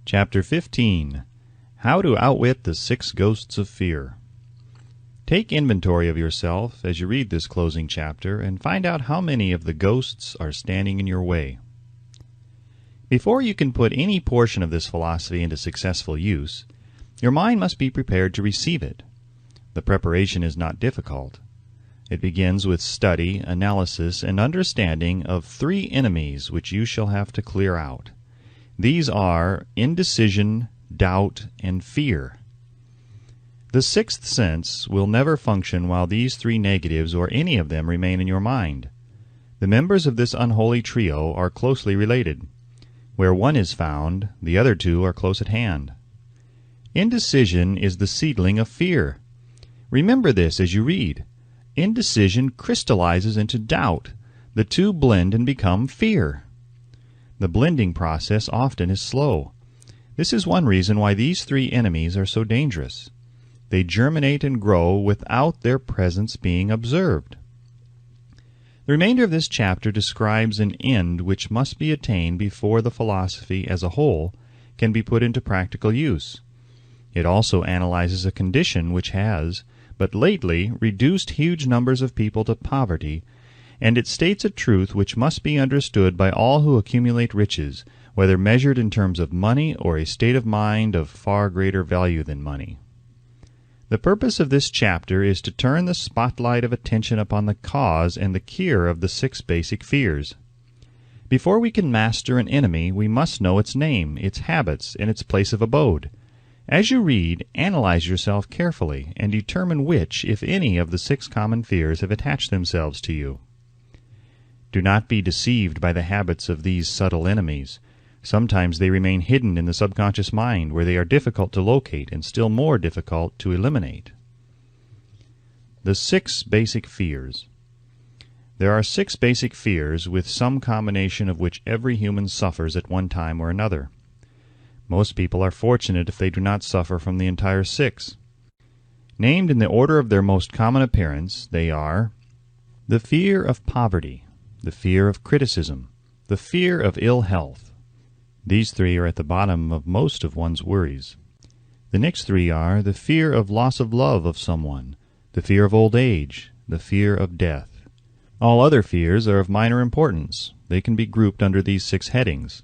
Chapter 15. How to Outwit the 6 Ghosts of Fear. Take inventory of yourself as you read this closing chapter and find out how many of the ghosts are standing in your way. Before you can put any portion of this philosophy into successful use, your mind must be prepared to receive it. The preparation is not difficult. It begins with study, analysis, and understanding of 3 enemies which you shall have to clear out. These are indecision, doubt, and fear. The 6th sense will never function while these 3 negatives or any of them remain in your mind. The members of this unholy trio are closely related. Where one is found, the other 2 are close at hand. Indecision is the seedling of fear. Remember this as you read. Indecision crystallizes into doubt. The 2 blend and become fear. The blending process often is slow. This is one reason why these 3 enemies are so dangerous. They germinate and grow without their presence being observed. The remainder of this chapter describes an end which must be attained before the philosophy as a whole can be put into practical use. It also analyzes a condition which has, but lately, reduced huge numbers of people to poverty, and it states a truth which must be understood by all who accumulate riches, whether measured in terms of money or a state of mind of far greater value than money. The purpose of this chapter is to turn the spotlight of attention upon the cause and the cure of the 6 basic fears. Before we can master an enemy, we must know its name, its habits, and its place of abode. As you read, analyze yourself carefully and determine which, if any, of the 6 common fears have attached themselves to you. Do not be deceived by the habits of these subtle enemies. Sometimes they remain hidden in the subconscious mind, where they are difficult to locate and still more difficult to eliminate. The 6 basic fears. There are 6 basic fears, with some combination of which every human suffers at one time or another. Most people are fortunate if they do not suffer from the entire 6. Named in the order of their most common appearance, they are the fear of poverty, the fear of criticism, the fear of ill health. These 3 are at the bottom of most of one's worries. The next 3 are the fear of loss of love of someone, the fear of old age, the fear of death. All other fears are of minor importance. They can be grouped under these 6 headings.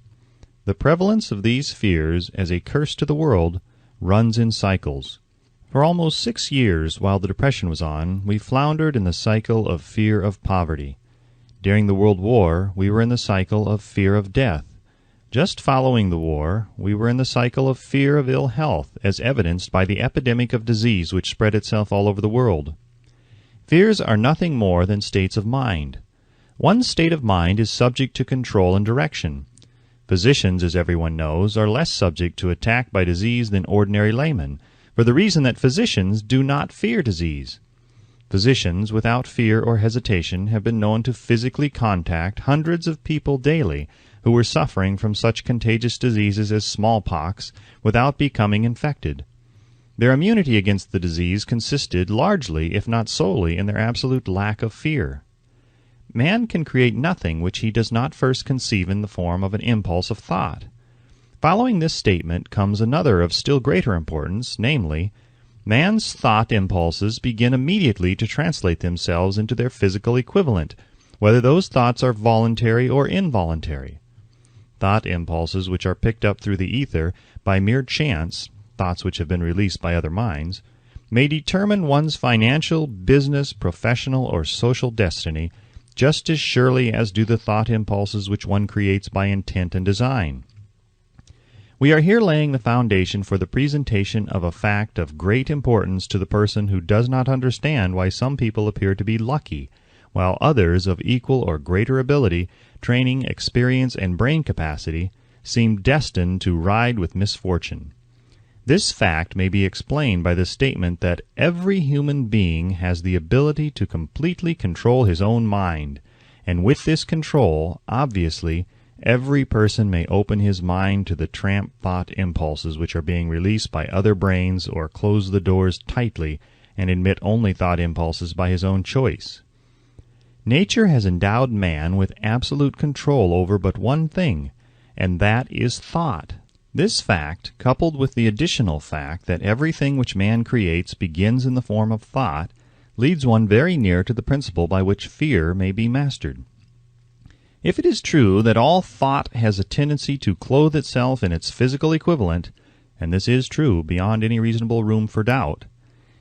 The prevalence of these fears as a curse to the world runs in cycles. For almost 6 years, while the Depression was on, we floundered in the cycle of fear of poverty. During the World War, we were in the cycle of fear of death. Just following the war, we were in the cycle of fear of ill health, as evidenced by the epidemic of disease which spread itself all over the world. Fears are nothing more than states of mind. One state of mind is subject to control and direction. Physicians, as everyone knows, are less subject to attack by disease than ordinary laymen, for the reason that physicians do not fear disease. Physicians, without fear or hesitation, have been known to physically contact hundreds of people daily who were suffering from such contagious diseases as smallpox without becoming infected. Their immunity against the disease consisted largely, if not solely, in their absolute lack of fear. Man can create nothing which he does not first conceive in the form of an impulse of thought. Following this statement comes another of still greater importance, namely, man's thought impulses begin immediately to translate themselves into their physical equivalent, whether those thoughts are voluntary or involuntary. Thought impulses which are picked up through the ether by mere chance, thoughts which have been released by other minds, may determine one's financial, business, professional, or social destiny just as surely as do the thought impulses which one creates by intent and design. We are here laying the foundation for the presentation of a fact of great importance to the person who does not understand why some people appear to be lucky, while others of equal or greater ability, training, experience, and brain capacity seem destined to ride with misfortune. This fact may be explained by the statement that every human being has the ability to completely control his own mind, and with this control, obviously, every person may open his mind to the tramp thought impulses which are being released by other brains, or close the doors tightly and admit only thought impulses by his own choice. Nature has endowed man with absolute control over but one thing, and that is thought. This fact, coupled with the additional fact that everything which man creates begins in the form of thought, leads one very near to the principle by which fear may be mastered. If it is true that all thought has a tendency to clothe itself in its physical equivalent, and this is true beyond any reasonable room for doubt,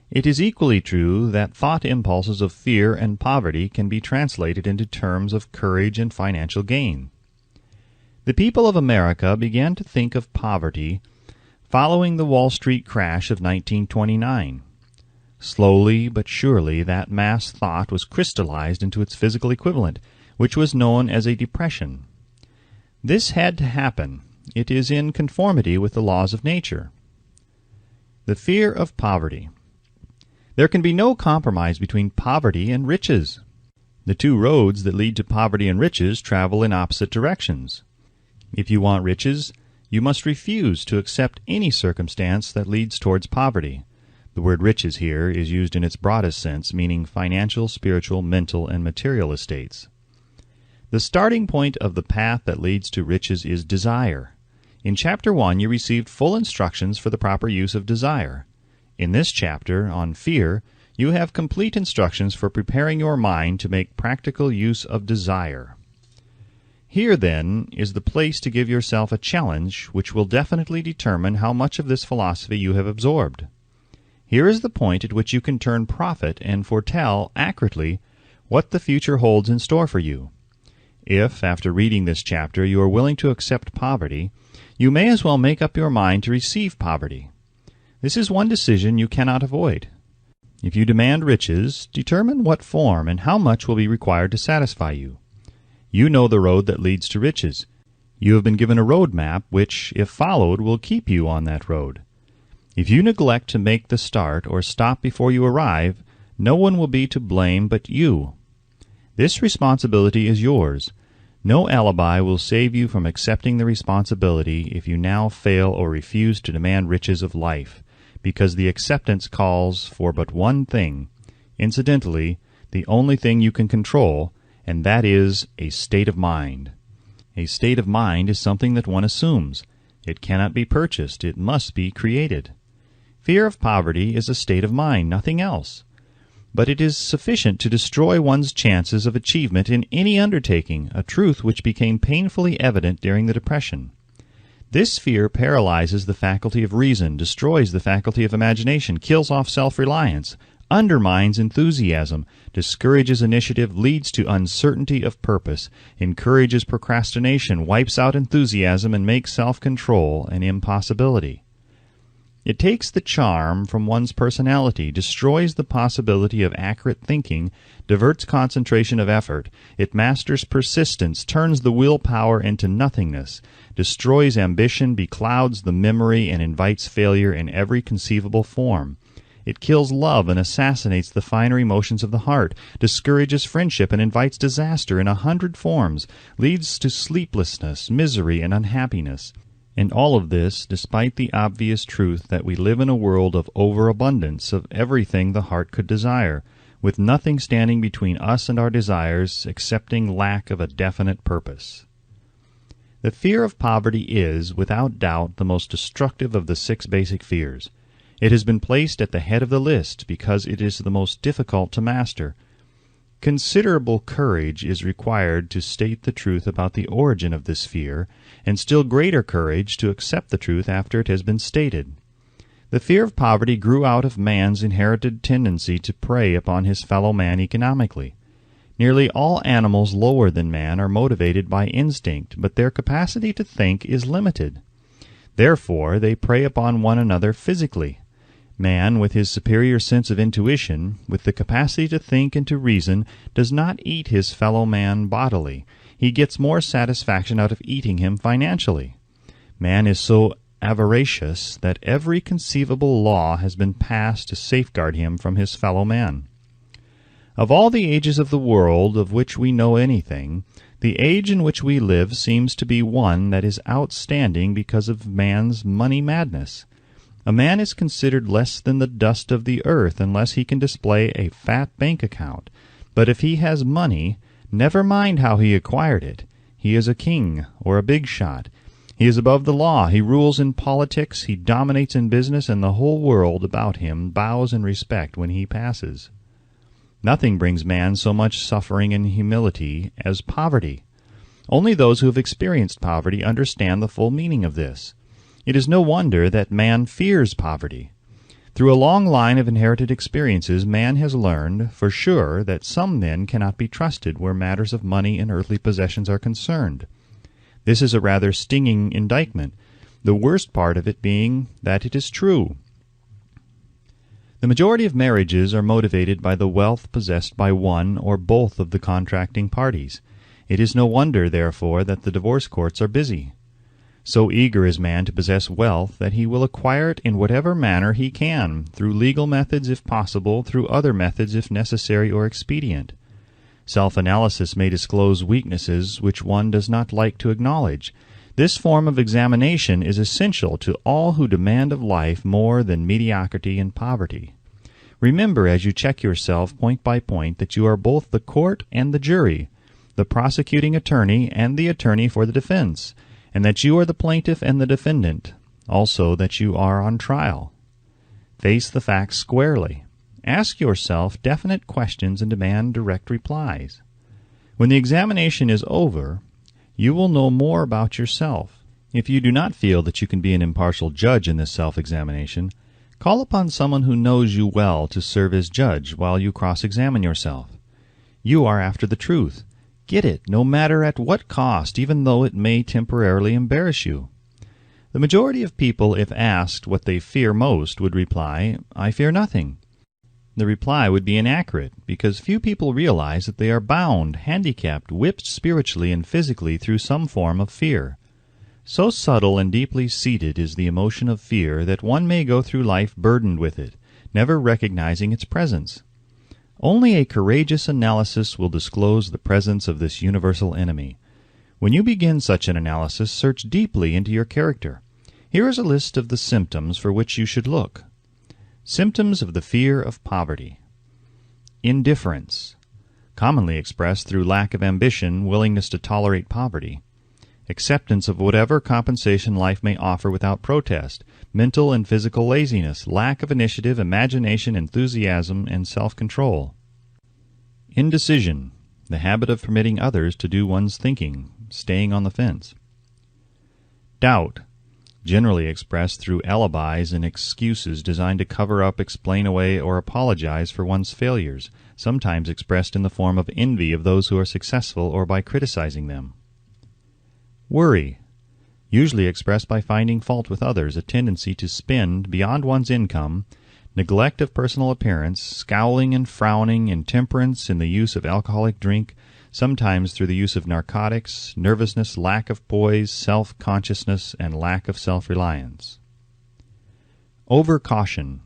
it is equally true that thought impulses of fear and poverty can be translated into terms of courage and financial gain. The people of America began to think of poverty following the Wall Street crash of 1929. Slowly but surely that mass thought was crystallized into its physical equivalent, which was known as a depression. This had to happen. It is in conformity with the laws of nature. The fear of poverty. There can be no compromise between poverty and riches. The two roads that lead to poverty and riches travel in opposite directions. If you want riches, you must refuse to accept any circumstance that leads towards poverty. The word riches here is used in its broadest sense, meaning financial, spiritual, mental, and material estates. The starting point of the path that leads to riches is desire. In Chapter 1, you received full instructions for the proper use of desire. In this chapter, on fear, you have complete instructions for preparing your mind to make practical use of desire. Here, then, is the place to give yourself a challenge which will definitely determine how much of this philosophy you have absorbed. Here is the point at which you can turn prophet and foretell accurately what the future holds in store for you. If, after reading this chapter, you are willing to accept poverty, you may as well make up your mind to receive poverty. This is one decision you cannot avoid. If you demand riches, determine what form and how much will be required to satisfy you. You know the road that leads to riches. You have been given a road map which, if followed, will keep you on that road. If you neglect to make the start or stop before you arrive, no one will be to blame but you. This responsibility is yours. No alibi will save you from accepting the responsibility if you now fail or refuse to demand riches of life, because the acceptance calls for but one thing, incidentally, the only thing you can control, and that is a state of mind. A state of mind is something that one assumes. It cannot be purchased. It must be created. Fear of poverty is a state of mind, nothing else. But it is sufficient to destroy one's chances of achievement in any undertaking, a truth which became painfully evident during the Depression. This fear paralyzes the faculty of reason, destroys the faculty of imagination, kills off self-reliance, undermines enthusiasm, discourages initiative, leads to uncertainty of purpose, encourages procrastination, wipes out enthusiasm, and makes self-control an impossibility. It takes the charm from one's personality, destroys the possibility of accurate thinking, diverts concentration of effort, it masters persistence, turns the willpower into nothingness, destroys ambition, beclouds the memory, and invites failure in every conceivable form. It kills love and assassinates the finer emotions of the heart, discourages friendship and invites disaster in 100 forms, leads to sleeplessness, misery, and unhappiness. And all of this despite the obvious truth that we live in a world of overabundance of everything the heart could desire, with nothing standing between us and our desires excepting lack of a definite purpose. The fear of poverty is, without doubt, the most destructive of the 6 basic fears. It has been placed at the head of the list because it is the most difficult to master. Considerable courage is required to state the truth about the origin of this fear, and still greater courage to accept the truth after it has been stated. The fear of poverty grew out of man's inherited tendency to prey upon his fellow man economically. Nearly all animals lower than man are motivated by instinct, but their capacity to think is limited. Therefore, they prey upon one another physically. Man, with his superior sense of intuition, with the capacity to think and to reason, does not eat his fellow man bodily. He gets more satisfaction out of eating him financially. Man is so avaricious that every conceivable law has been passed to safeguard him from his fellow man. Of all the ages of the world of which we know anything, the age in which we live seems to be one that is outstanding because of man's money madness. A man is considered less than the dust of the earth unless he can display a fat bank account. But if he has money, never mind how he acquired it. He is a king or a big shot. He is above the law. He rules in politics. He dominates in business, and the whole world about him bows in respect when he passes. Nothing brings man so much suffering and humility as poverty. Only those who have experienced poverty understand the full meaning of this. It is no wonder that man fears poverty. Through a long line of inherited experiences, man has learned, for sure, that some men cannot be trusted where matters of money and earthly possessions are concerned. This is a rather stinging indictment, the worst part of it being that it is true. The majority of marriages are motivated by the wealth possessed by one or both of the contracting parties. It is no wonder, therefore, that the divorce courts are busy. So eager is man to possess wealth that he will acquire it in whatever manner he can, through legal methods if possible, through other methods if necessary or expedient. Self-analysis may disclose weaknesses which one does not like to acknowledge. This form of examination is essential to all who demand of life more than mediocrity and poverty. Remember as you check yourself point by point that you are both the court and the jury, the prosecuting attorney and the attorney for the defense, and that you are the plaintiff and the defendant, also that you are on trial. Face the facts squarely. Ask yourself definite questions and demand direct replies. When the examination is over, you will know more about yourself. If you do not feel that you can be an impartial judge in this self-examination, call upon someone who knows you well to serve as judge while you cross-examine yourself. You are after the truth. Get it, no matter at what cost, even though it may temporarily embarrass you. The majority of people, if asked what they fear most, would reply, "I fear nothing." The reply would be inaccurate, because few people realize that they are bound, handicapped, whipped spiritually and physically through some form of fear. So subtle and deeply seated is the emotion of fear that one may go through life burdened with it, never recognizing its presence. Only a courageous analysis will disclose the presence of this universal enemy. When you begin such an analysis, search deeply into your character. Here is a list of the symptoms for which you should look. Symptoms of the fear of poverty. Indifference, commonly expressed through lack of ambition, willingness to tolerate poverty. Acceptance of whatever compensation life may offer without protest. Mental and physical laziness, lack of initiative, imagination, enthusiasm, and self-control. Indecision, the habit of permitting others to do one's thinking, staying on the fence. Doubt, generally expressed through alibis and excuses designed to cover up, explain away, or apologize for one's failures, sometimes expressed in the form of envy of those who are successful or by criticizing them. Worry, usually expressed by finding fault with others, a tendency to spend beyond one's income, neglect of personal appearance, scowling and frowning, intemperance in the use of alcoholic drink, sometimes through the use of narcotics, nervousness, lack of poise, self-consciousness, and lack of self-reliance. Overcaution,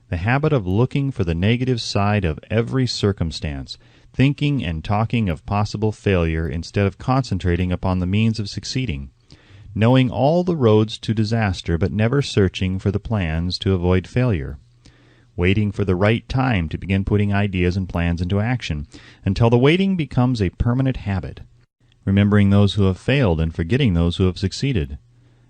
the habit of looking for the negative side of every circumstance, thinking and talking of possible failure instead of concentrating upon the means of succeeding, knowing all the roads to disaster but never searching for the plans to avoid failure, waiting for the right time to begin putting ideas and plans into action, until the waiting becomes a permanent habit, remembering those who have failed and forgetting those who have succeeded,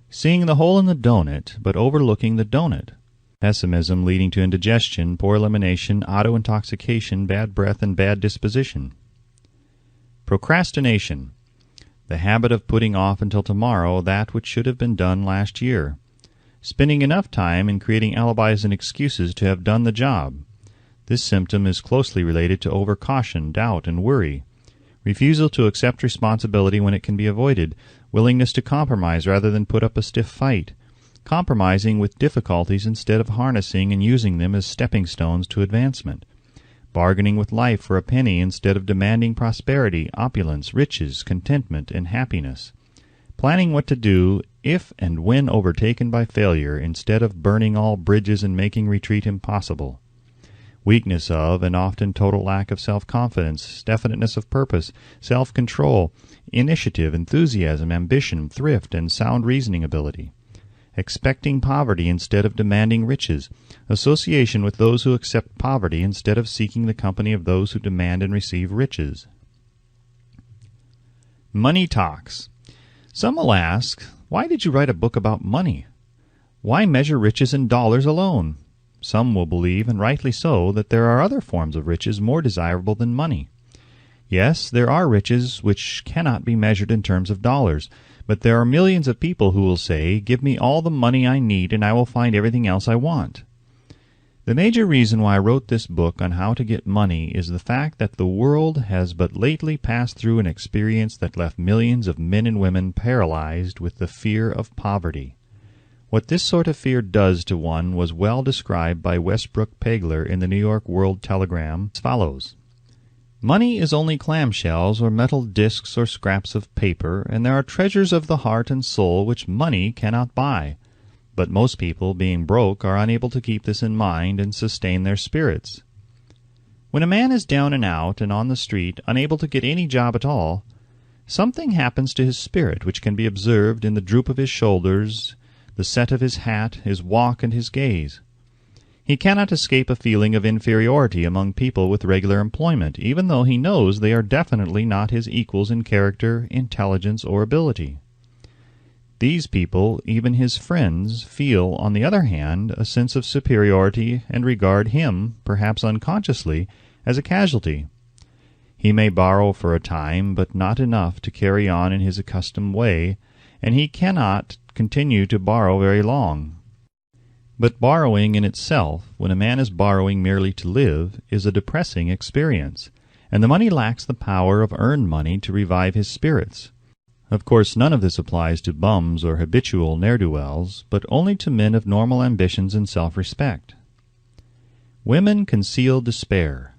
seeing the hole in the donut but overlooking the donut, pessimism leading to indigestion, poor elimination, auto-intoxication, bad breath, and bad disposition. Procrastination, the habit of putting off until tomorrow that which should have been done last year, spending enough time in creating alibis and excuses to have done the job. This symptom is closely related to overcaution, doubt, and worry, refusal to accept responsibility when it can be avoided, willingness to compromise rather than put up a stiff fight, compromising with difficulties instead of harnessing and using them as stepping stones to advancement, bargaining with life for a penny instead of demanding prosperity, opulence, riches, contentment, and happiness, planning what to do if and when overtaken by failure instead of burning all bridges and making retreat impossible, weakness of and often total lack of self-confidence, definiteness of purpose, self-control, initiative, enthusiasm, ambition, thrift, and sound reasoning ability, expecting poverty instead of demanding riches, association with those who accept poverty instead of seeking the company of those who demand and receive riches. Money talks. Some will ask, Why did you write a book about money? Why measure riches in dollars alone? Some will believe, and rightly so, that there are other forms of riches more desirable than money. Yes, there are riches which cannot be measured in terms of dollars, but there are millions of people who will say, "Give me all the money I need and I will find everything else I want." The major reason why I wrote this book on how to get money is the fact that the world has but lately passed through an experience that left millions of men and women paralyzed with the fear of poverty. What this sort of fear does to one was well described by Westbrook Pegler in the New York World Telegram as follows. Money is only clamshells or metal discs or scraps of paper, and there are treasures of the heart and soul which money cannot buy. But most people, being broke, are unable to keep this in mind and sustain their spirits. When a man is down and out and on the street, unable to get any job at all, something happens to his spirit which can be observed in the droop of his shoulders, the set of his hat, his walk, and his gaze. He cannot escape a feeling of inferiority among people with regular employment, even though he knows they are definitely not his equals in character, intelligence, or ability. These people, even his friends, feel, on the other hand, a sense of superiority and regard him, perhaps unconsciously, as a casualty. He may borrow for a time, but not enough to carry on in his accustomed way, and he cannot continue to borrow very long. But borrowing in itself, when a man is borrowing merely to live, is a depressing experience, and the money lacks the power of earned money to revive his spirits. Of course, none of this applies to bums or habitual ne'er-do-wells, but only to men of normal ambitions and self-respect. Women conceal despair.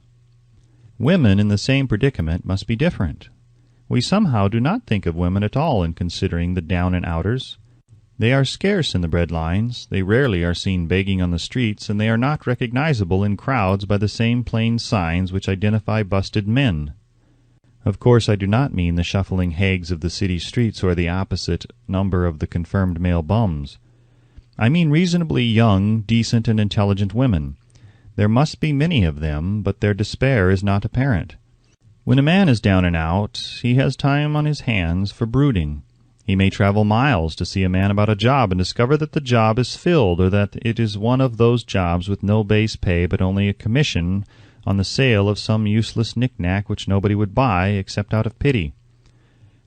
Women in the same predicament must be different. We somehow do not think of women at all in considering the down-and-outers. They are scarce in the bread lines, they rarely are seen begging on the streets, and they are not recognizable in crowds by the same plain signs which identify busted men. Of course, I do not mean the shuffling hags of the city streets or the opposite number of the confirmed male bums. I mean reasonably young, decent, and intelligent women. There must be many of them, but their despair is not apparent. When a man is down and out, he has time on his hands for brooding. He may travel miles to see a man about a job and discover that the job is filled, or that it is one of those jobs with no base pay but only a commission on the sale of some useless knick-knack which nobody would buy except out of pity.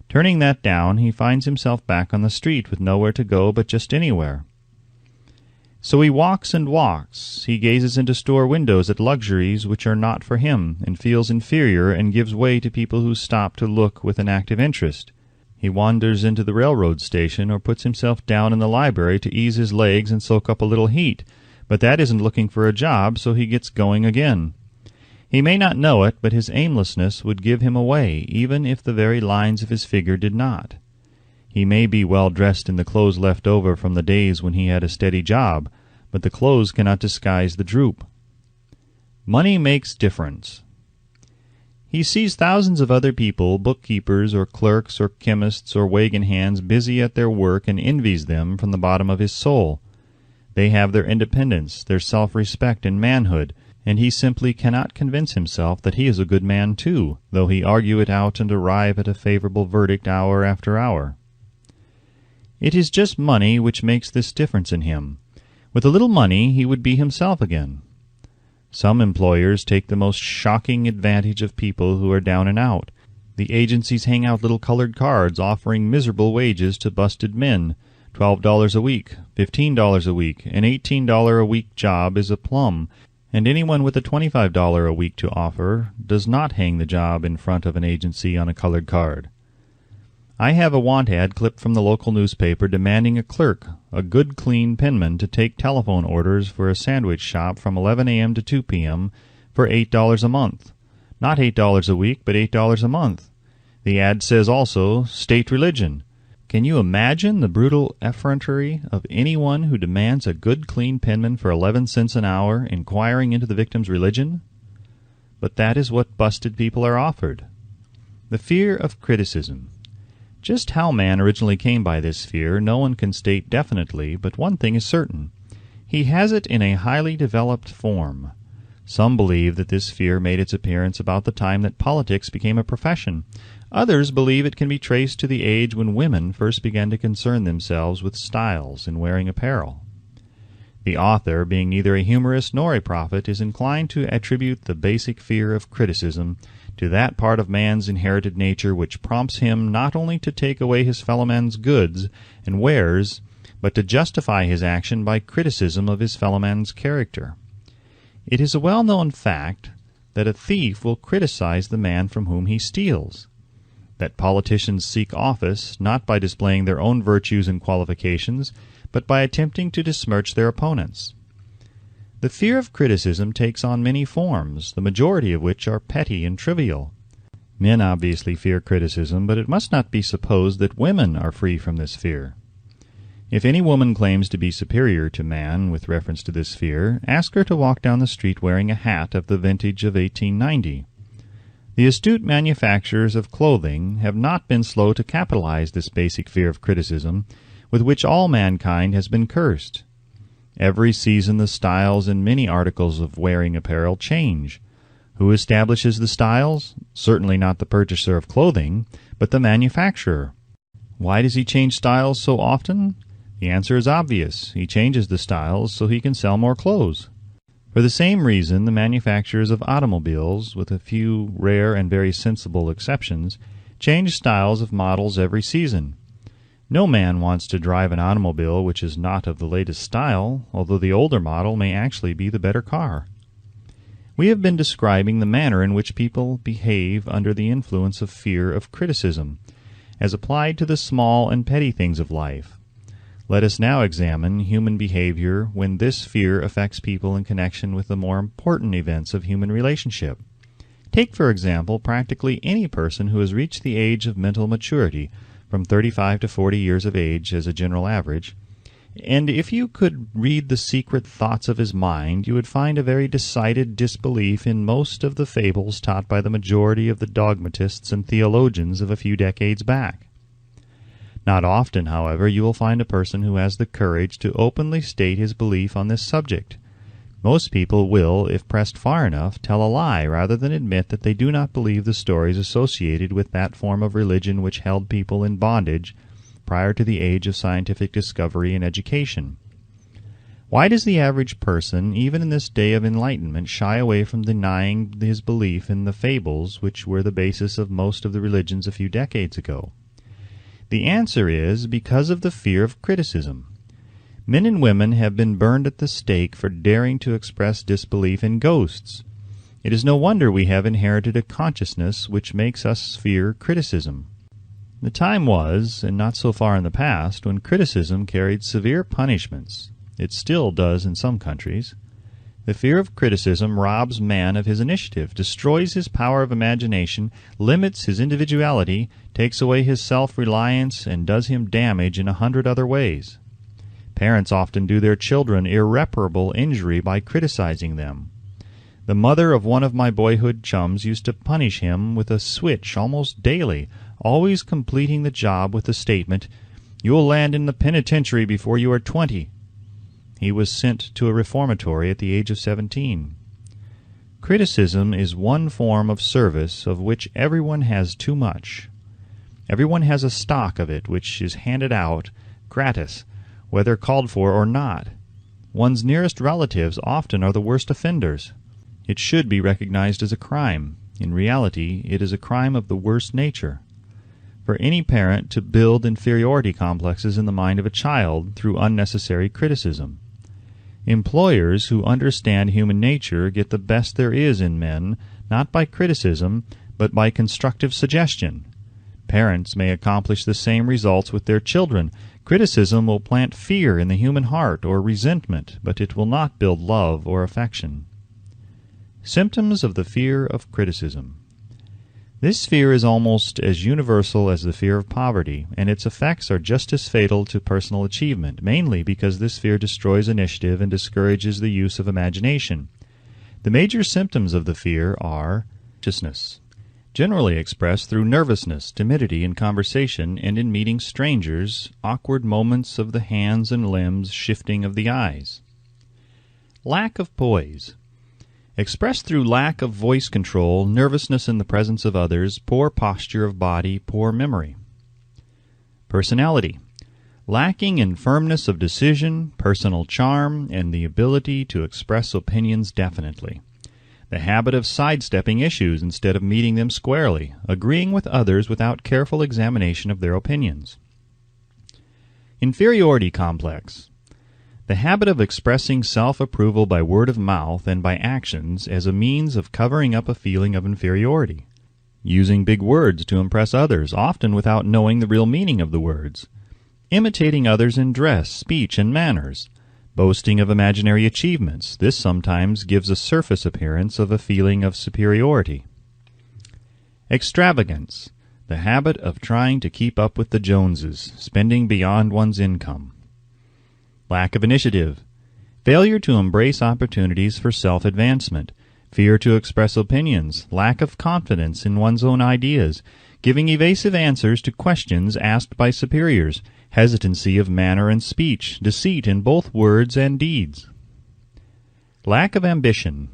Turning that down, he finds himself back on the street with nowhere to go but just anywhere. So he walks and walks. He gazes into store windows at luxuries which are not for him, and feels inferior and gives way to people who stop to look with an active interest. He wanders into the railroad station or puts himself down in the library to ease his legs and soak up a little heat, but that isn't looking for a job, so he gets going again. He may not know it, but his aimlessness would give him away, even if the very lines of his figure did not. He may be well dressed in the clothes left over from the days when he had a steady job, but the clothes cannot disguise the droop. Money makes difference. He sees thousands of other people, bookkeepers or clerks or chemists or wagon hands, busy at their work, and envies them from the bottom of his soul. They have their independence, their self-respect and manhood, and he simply cannot convince himself that he is a good man too, though he argue it out and arrive at a favorable verdict hour after hour. It is just money which makes this difference in him. With a little money he would be himself again. Some employers take the most shocking advantage of people who are down and out. The agencies hang out little colored cards offering miserable wages to busted men. $12 a week, $15 a week, an $18 a week job is a plum, and anyone with a $25 a week to offer does not hang the job in front of an agency on a colored card. I have a want ad clipped from the local newspaper demanding a clerk, a good clean penman, to take telephone orders for a sandwich shop from 11 a.m. to 2 p.m. for $8 a month. Not $8 a week, but $8 a month. The ad says also, state religion. Can you imagine the brutal effrontery of anyone who demands a good clean penman for 11 cents an hour, inquiring into the victim's religion? But that is what busted people are offered. The fear of criticism. Just how man originally came by this fear no one can state definitely, but one thing is certain. He has it in a highly developed form. Some believe that this fear made its appearance about the time that politics became a profession. Others believe it can be traced to the age when women first began to concern themselves with styles in wearing apparel. The author, being neither a humorist nor a prophet, is inclined to attribute the basic fear of criticism to that part of man's inherited nature which prompts him not only to take away his fellow man's goods and wares, but to justify his action by criticism of his fellow man's character. It is a well-known fact that a thief will criticize the man from whom he steals, that politicians seek office not by displaying their own virtues and qualifications, but by attempting to besmirch their opponents. The fear of criticism takes on many forms, the majority of which are petty and trivial. Men obviously fear criticism, but it must not be supposed that women are free from this fear. If any woman claims to be superior to man with reference to this fear, ask her to walk down the street wearing a hat of the vintage of 1890. The astute manufacturers of clothing have not been slow to capitalize this basic fear of criticism, with which all mankind has been cursed. Every season the styles in many articles of wearing apparel change. Who establishes the styles? Certainly not the purchaser of clothing, but the manufacturer. Why does he change styles so often? The answer is obvious. He changes the styles so he can sell more clothes. For the same reason, the manufacturers of automobiles, with a few rare and very sensible exceptions, change styles of models every season. No man wants to drive an automobile which is not of the latest style, although the older model may actually be the better car. We have been describing the manner in which people behave under the influence of fear of criticism, as applied to the small and petty things of life. Let us now examine human behavior when this fear affects people in connection with the more important events of human relationship. Take, for example, practically any person who has reached the age of mental maturity, from 35 to 40 years of age as a general average, and if you could read the secret thoughts of his mind, you would find a very decided disbelief in most of the fables taught by the majority of the dogmatists and theologians of a few decades back. Not often, however, you will find a person who has the courage to openly state his belief on this subject. Most people will, if pressed far enough, tell a lie rather than admit that they do not believe the stories associated with that form of religion which held people in bondage prior to the age of scientific discovery and education. Why does the average person, even in this day of enlightenment, shy away from denying his belief in the fables which were the basis of most of the religions a few decades ago? The answer is because of the fear of criticism. Men and women have been burned at the stake for daring to express disbelief in ghosts. It is no wonder we have inherited a consciousness which makes us fear criticism. The time was, and not so far in the past, when criticism carried severe punishments. It still does in some countries. The fear of criticism robs man of his initiative, destroys his power of imagination, limits his individuality, takes away his self-reliance, and does him damage in 100 other ways. Parents often do their children irreparable injury by criticizing them. The mother of one of my boyhood chums used to punish him with a switch almost daily, always completing the job with the statement, "You'll land in the penitentiary before you are 20. He was sent to a reformatory at the age of 17. Criticism is one form of service of which everyone has too much. Everyone has a stock of it which is handed out gratis, whether called for or not. One's nearest relatives often are the worst offenders. It should be recognized as a crime. In reality, it is a crime of the worst nature. For any parent to build inferiority complexes in the mind of a child through unnecessary criticism. Employers who understand human nature get the best there is in men, not by criticism, but by constructive suggestion. Parents may accomplish the same results with their children. Criticism will plant fear in the human heart or resentment, but it will not build love or affection. Symptoms of the fear of criticism. This fear is almost as universal as the fear of poverty, and its effects are just as fatal to personal achievement, mainly because this fear destroys initiative and discourages the use of imagination. The major symptoms of the fear are anxiousness, generally expressed through nervousness, timidity in conversation and in meeting strangers, awkward moments of the hands and limbs, shifting of the eyes. Lack of poise. expressed through lack of voice control, nervousness in the presence of others, poor posture of body, poor memory. Personality. Lacking in firmness of decision, personal charm, and the ability to express opinions definitely. The habit of sidestepping issues instead of meeting them squarely, agreeing with others without careful examination of their opinions. Inferiority complex. The habit of expressing self-approval by word of mouth and by actions as a means of covering up a feeling of inferiority. Using big words to impress others, often without knowing the real meaning of the words. Imitating others in dress, speech, and manners. Boasting of imaginary achievements. This sometimes gives a surface appearance of a feeling of superiority. Extravagance. The habit of trying to keep up with the Joneses, spending beyond one's income. Lack of initiative. Failure to embrace opportunities for self-advancement. Fear to express opinions. Lack of confidence in one's own ideas. Giving evasive answers to questions asked by superiors. Hesitancy of manner and speech, deceit in both words and deeds. Lack of ambition.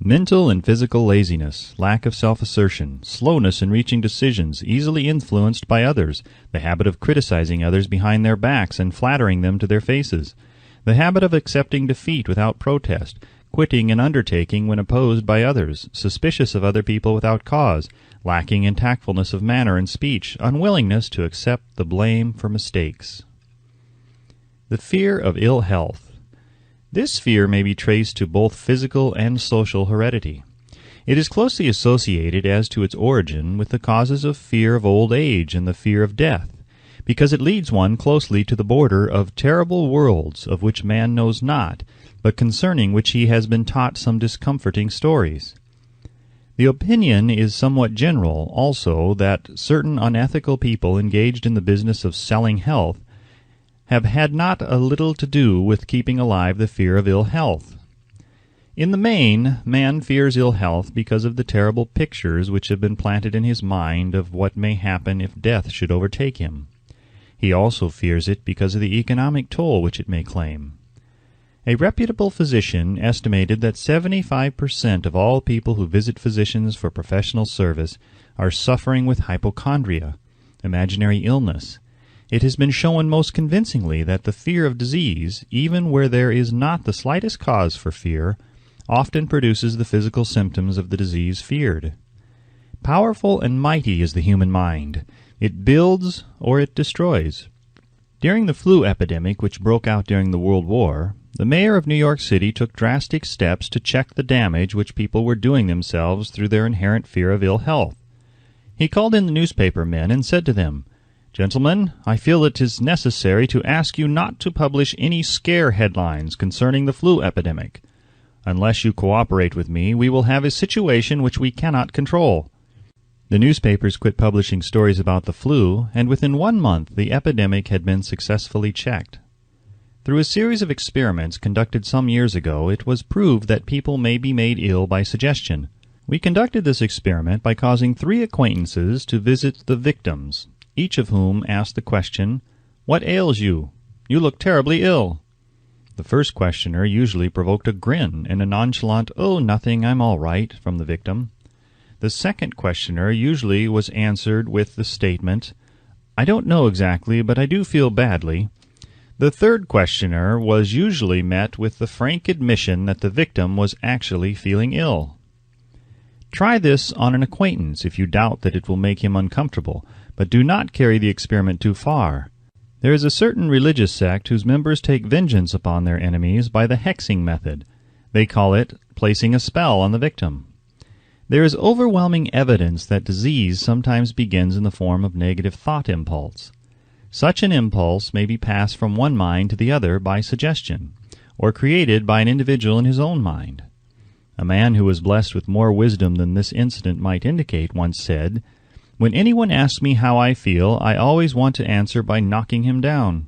Mental and physical laziness, lack of self-assertion, slowness in reaching decisions, easily influenced by others, the habit of criticizing others behind their backs and flattering them to their faces, the habit of accepting defeat without protest, quitting an undertaking when opposed by others, suspicious of other people without cause, lacking in tactfulness of manner and speech, unwillingness to accept the blame for mistakes. The fear of ill health. This fear may be traced to both physical and social heredity. It is closely associated as to its origin with the causes of fear of old age and the fear of death, because it leads one closely to the border of terrible worlds of which man knows not, but concerning which he has been taught some discomforting stories. The opinion is somewhat general, also, that certain unethical people engaged in the business of selling health have had not a little to do with keeping alive the fear of ill health. In the main, man fears ill health because of the terrible pictures which have been planted in his mind of what may happen if death should overtake him. He also fears it because of the economic toll which it may claim. A reputable physician estimated that 75% of all people who visit physicians for professional service are suffering with hypochondria, imaginary illness. It has been shown most convincingly that the fear of disease, even where there is not the slightest cause for fear, often produces the physical symptoms of the disease feared. Powerful and mighty is the human mind. It builds or it destroys. During the flu epidemic which broke out during the World War, the mayor of New York City took drastic steps to check the damage which people were doing themselves through their inherent fear of ill health. He called in the newspaper men and said to them, "Gentlemen, I feel it is necessary to ask you not to publish any scare headlines concerning the flu epidemic. Unless you cooperate with me, we will have a situation which we cannot control." The newspapers quit publishing stories about the flu, and within 1 month the epidemic had been successfully checked. Through a series of experiments conducted some years ago, it was proved that people may be made ill by suggestion. We conducted this experiment by causing 3 acquaintances to visit the victims, each of whom asked the question, "What ails you? You look terribly ill." The first questioner usually provoked a grin and a nonchalant, "Oh, nothing, I'm all right," from the victim. The second questioner usually was answered with the statement, "I don't know exactly, but I do feel badly." The third questioner was usually met with the frank admission that the victim was actually feeling ill. Try this on an acquaintance if you doubt that it will make him uncomfortable, but do not carry the experiment too far. There is a certain religious sect whose members take vengeance upon their enemies by the hexing method. They call it placing a spell on the victim. There is overwhelming evidence that disease sometimes begins in the form of negative thought impulse. Such an impulse may be passed from one mind to the other by suggestion, or created by an individual in his own mind. A man who was blessed with more wisdom than this incident might indicate once said, "When anyone asks me how I feel, I always want to answer by knocking him down."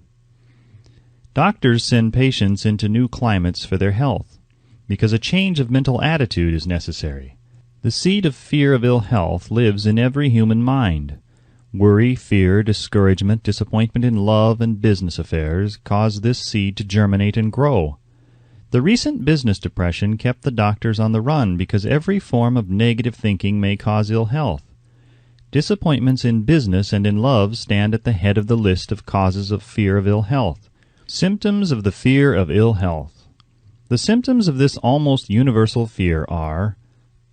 Doctors send patients into new climates for their health, because a change of mental attitude is necessary. The seed of fear of ill health lives in every human mind. Worry, fear, discouragement, disappointment in love and business affairs cause this seed to germinate and grow. The recent business depression kept the doctors on the run because every form of negative thinking may cause ill health. Disappointments in business and in love stand at the head of the list of causes of fear of ill health. Symptoms of the fear of ill health. The symptoms of this almost universal fear are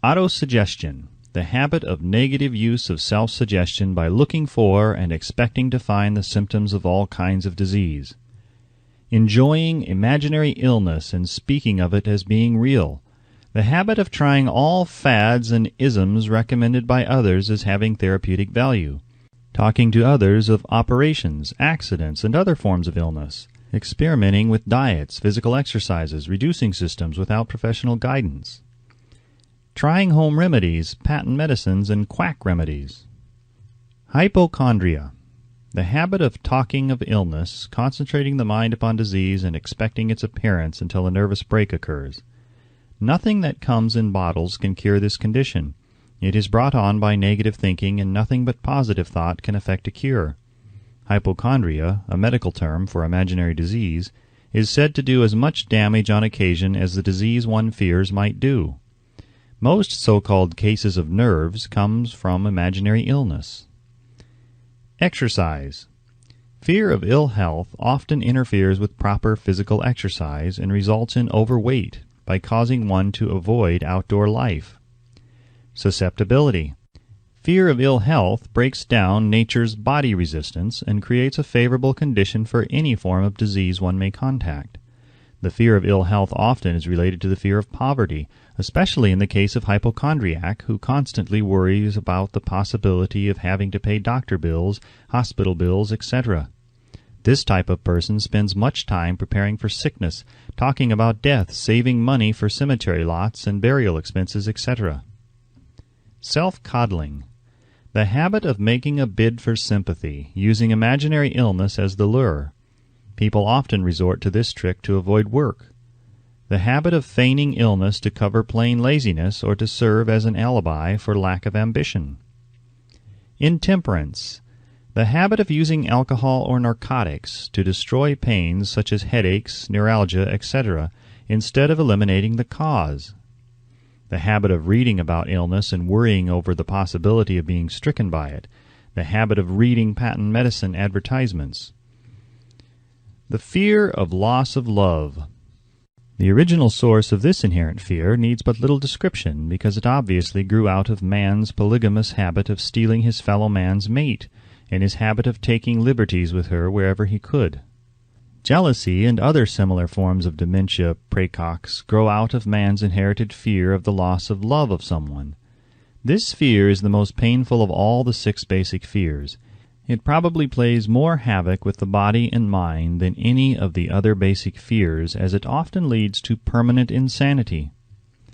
autosuggestion, the habit of negative use of self-suggestion by looking for and expecting to find the symptoms of all kinds of disease. Enjoying imaginary illness and speaking of it as being real. The habit of trying all fads and isms recommended by others as having therapeutic value. Talking to others of operations, accidents, and other forms of illness. Experimenting with diets, physical exercises, reducing systems without professional guidance. Trying home remedies, patent medicines, and quack remedies. Hypochondria. The habit of talking of illness, concentrating the mind upon disease, and expecting its appearance until a nervous break occurs. Nothing that comes in bottles can cure this condition. It is brought on by negative thinking, and nothing but positive thought can effect a cure. Hypochondria, a medical term for imaginary disease, is said to do as much damage on occasion as the disease one fears might do. Most so-called cases of nerves comes from imaginary illness. Exercise. Fear of ill health often interferes with proper physical exercise and results in overweight by causing one to avoid outdoor life. Susceptibility. Fear of ill health breaks down nature's body resistance and creates a favorable condition for any form of disease one may contact. The fear of ill health often is related to the fear of poverty, especially in the case of hypochondriac who constantly worries about the possibility of having to pay doctor bills, hospital bills, etc. This type of person spends much time preparing for sickness, talking about death, saving money for cemetery lots and burial expenses, etc. Self-coddling. The habit of making a bid for sympathy, using imaginary illness as the lure. People often resort to this trick to avoid work. The habit of feigning illness to cover plain laziness or to serve as an alibi for lack of ambition. Intemperance. The habit of using alcohol or narcotics to destroy pains such as headaches, neuralgia, etc., instead of eliminating the cause. The habit of reading about illness and worrying over the possibility of being stricken by it. The habit of reading patent medicine advertisements. The fear of loss of love. The original source of this inherent fear needs but little description because it obviously grew out of man's polygamous habit of stealing his fellow man's mate and his habit of taking liberties with her wherever he could. Jealousy and other similar forms of dementia praecox grow out of man's inherited fear of the loss of love of someone. This fear is the most painful of all the 6 basic fears. It probably plays more havoc with the body and mind than any of the other basic fears, as it often leads to permanent insanity.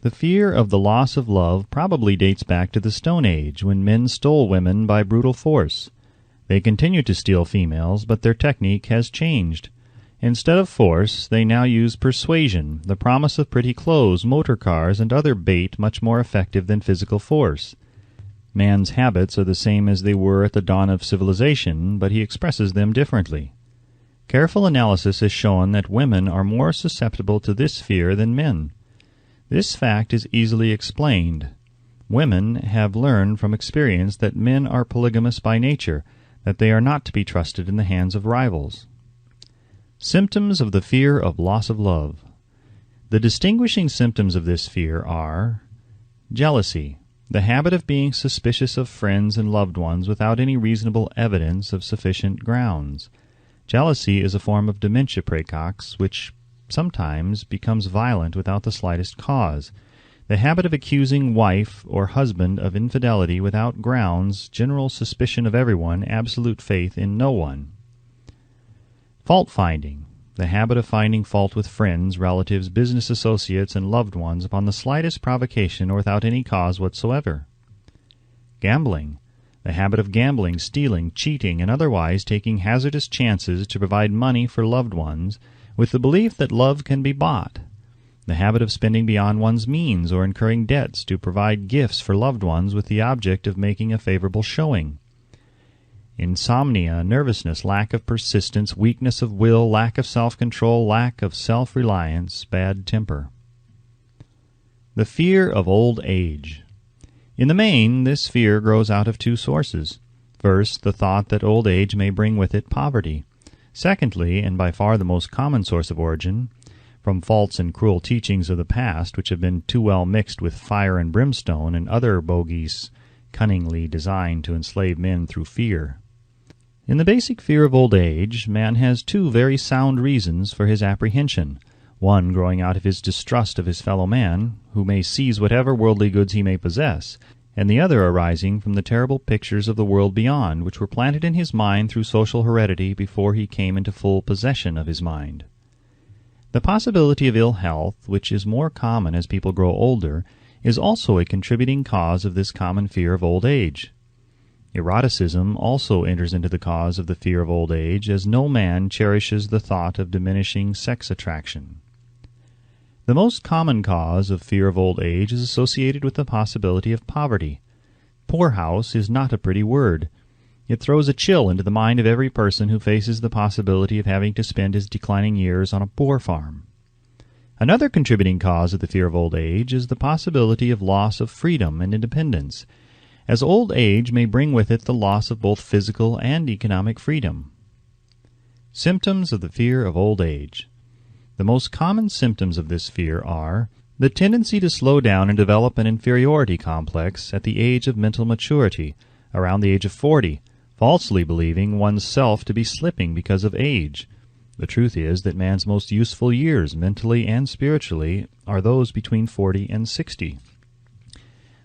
The fear of the loss of love probably dates back to the Stone Age, when men stole women by brutal force. They continue to steal females, but their technique has changed. Instead of force, they now use persuasion, the promise of pretty clothes, motor cars, and other bait much more effective than physical force. Man's habits are the same as they were at the dawn of civilization, but he expresses them differently. Careful analysis has shown that women are more susceptible to this fear than men. This fact is easily explained. Women have learned from experience that men are polygamous by nature, that they are not to be trusted in the hands of rivals. Symptoms of the fear of loss of love. The distinguishing symptoms of this fear are jealousy, the habit of being suspicious of friends and loved ones without any reasonable evidence of sufficient grounds. Jealousy is a form of dementia praecox, which sometimes becomes violent without the slightest cause. The habit of accusing wife or husband of infidelity without grounds, general suspicion of everyone, absolute faith in no one. Fault-finding, the habit of finding fault with friends, relatives, business associates, and loved ones upon the slightest provocation or without any cause whatsoever. Gambling, the habit of gambling, stealing, cheating, and otherwise taking hazardous chances to provide money for loved ones with the belief that love can be bought. The habit of spending beyond one's means or incurring debts to provide gifts for loved ones with the object of making a favorable showing. insomnia, nervousness, lack of persistence, weakness of will, lack of self-control, lack of self-reliance, bad temper. The fear of old age. In the main, this fear grows out of two sources. First, the thought that old age may bring with it poverty. Secondly, and by far the most common source of origin, from false and cruel teachings of the past which have been too well mixed with fire and brimstone and other bogies cunningly designed to enslave men through fear. In the basic fear of old age, man has two very sound reasons for his apprehension, one growing out of his distrust of his fellow man, who may seize whatever worldly goods he may possess, and the other arising from the terrible pictures of the world beyond, which were planted in his mind through social heredity before he came into full possession of his mind. The possibility of ill health, which is more common as people grow older, is also a contributing cause of this common fear of old age. Eroticism also enters into the cause of the fear of old age, as no man cherishes the thought of diminishing sex attraction. The most common cause of fear of old age is associated with the possibility of poverty. Poorhouse is not a pretty word. It throws a chill into the mind of every person who faces the possibility of having to spend his declining years on a poor farm. Another contributing cause of the fear of old age is the possibility of loss of freedom and independence, as old age may bring with it the loss of both physical and economic freedom. Symptoms of the fear of old age. The most common symptoms of this fear are the tendency to slow down and develop an inferiority complex at the age of mental maturity, around the age of 40, falsely believing one's self to be slipping because of age. The truth is that man's most useful years, mentally and spiritually, are those between 40 and 60.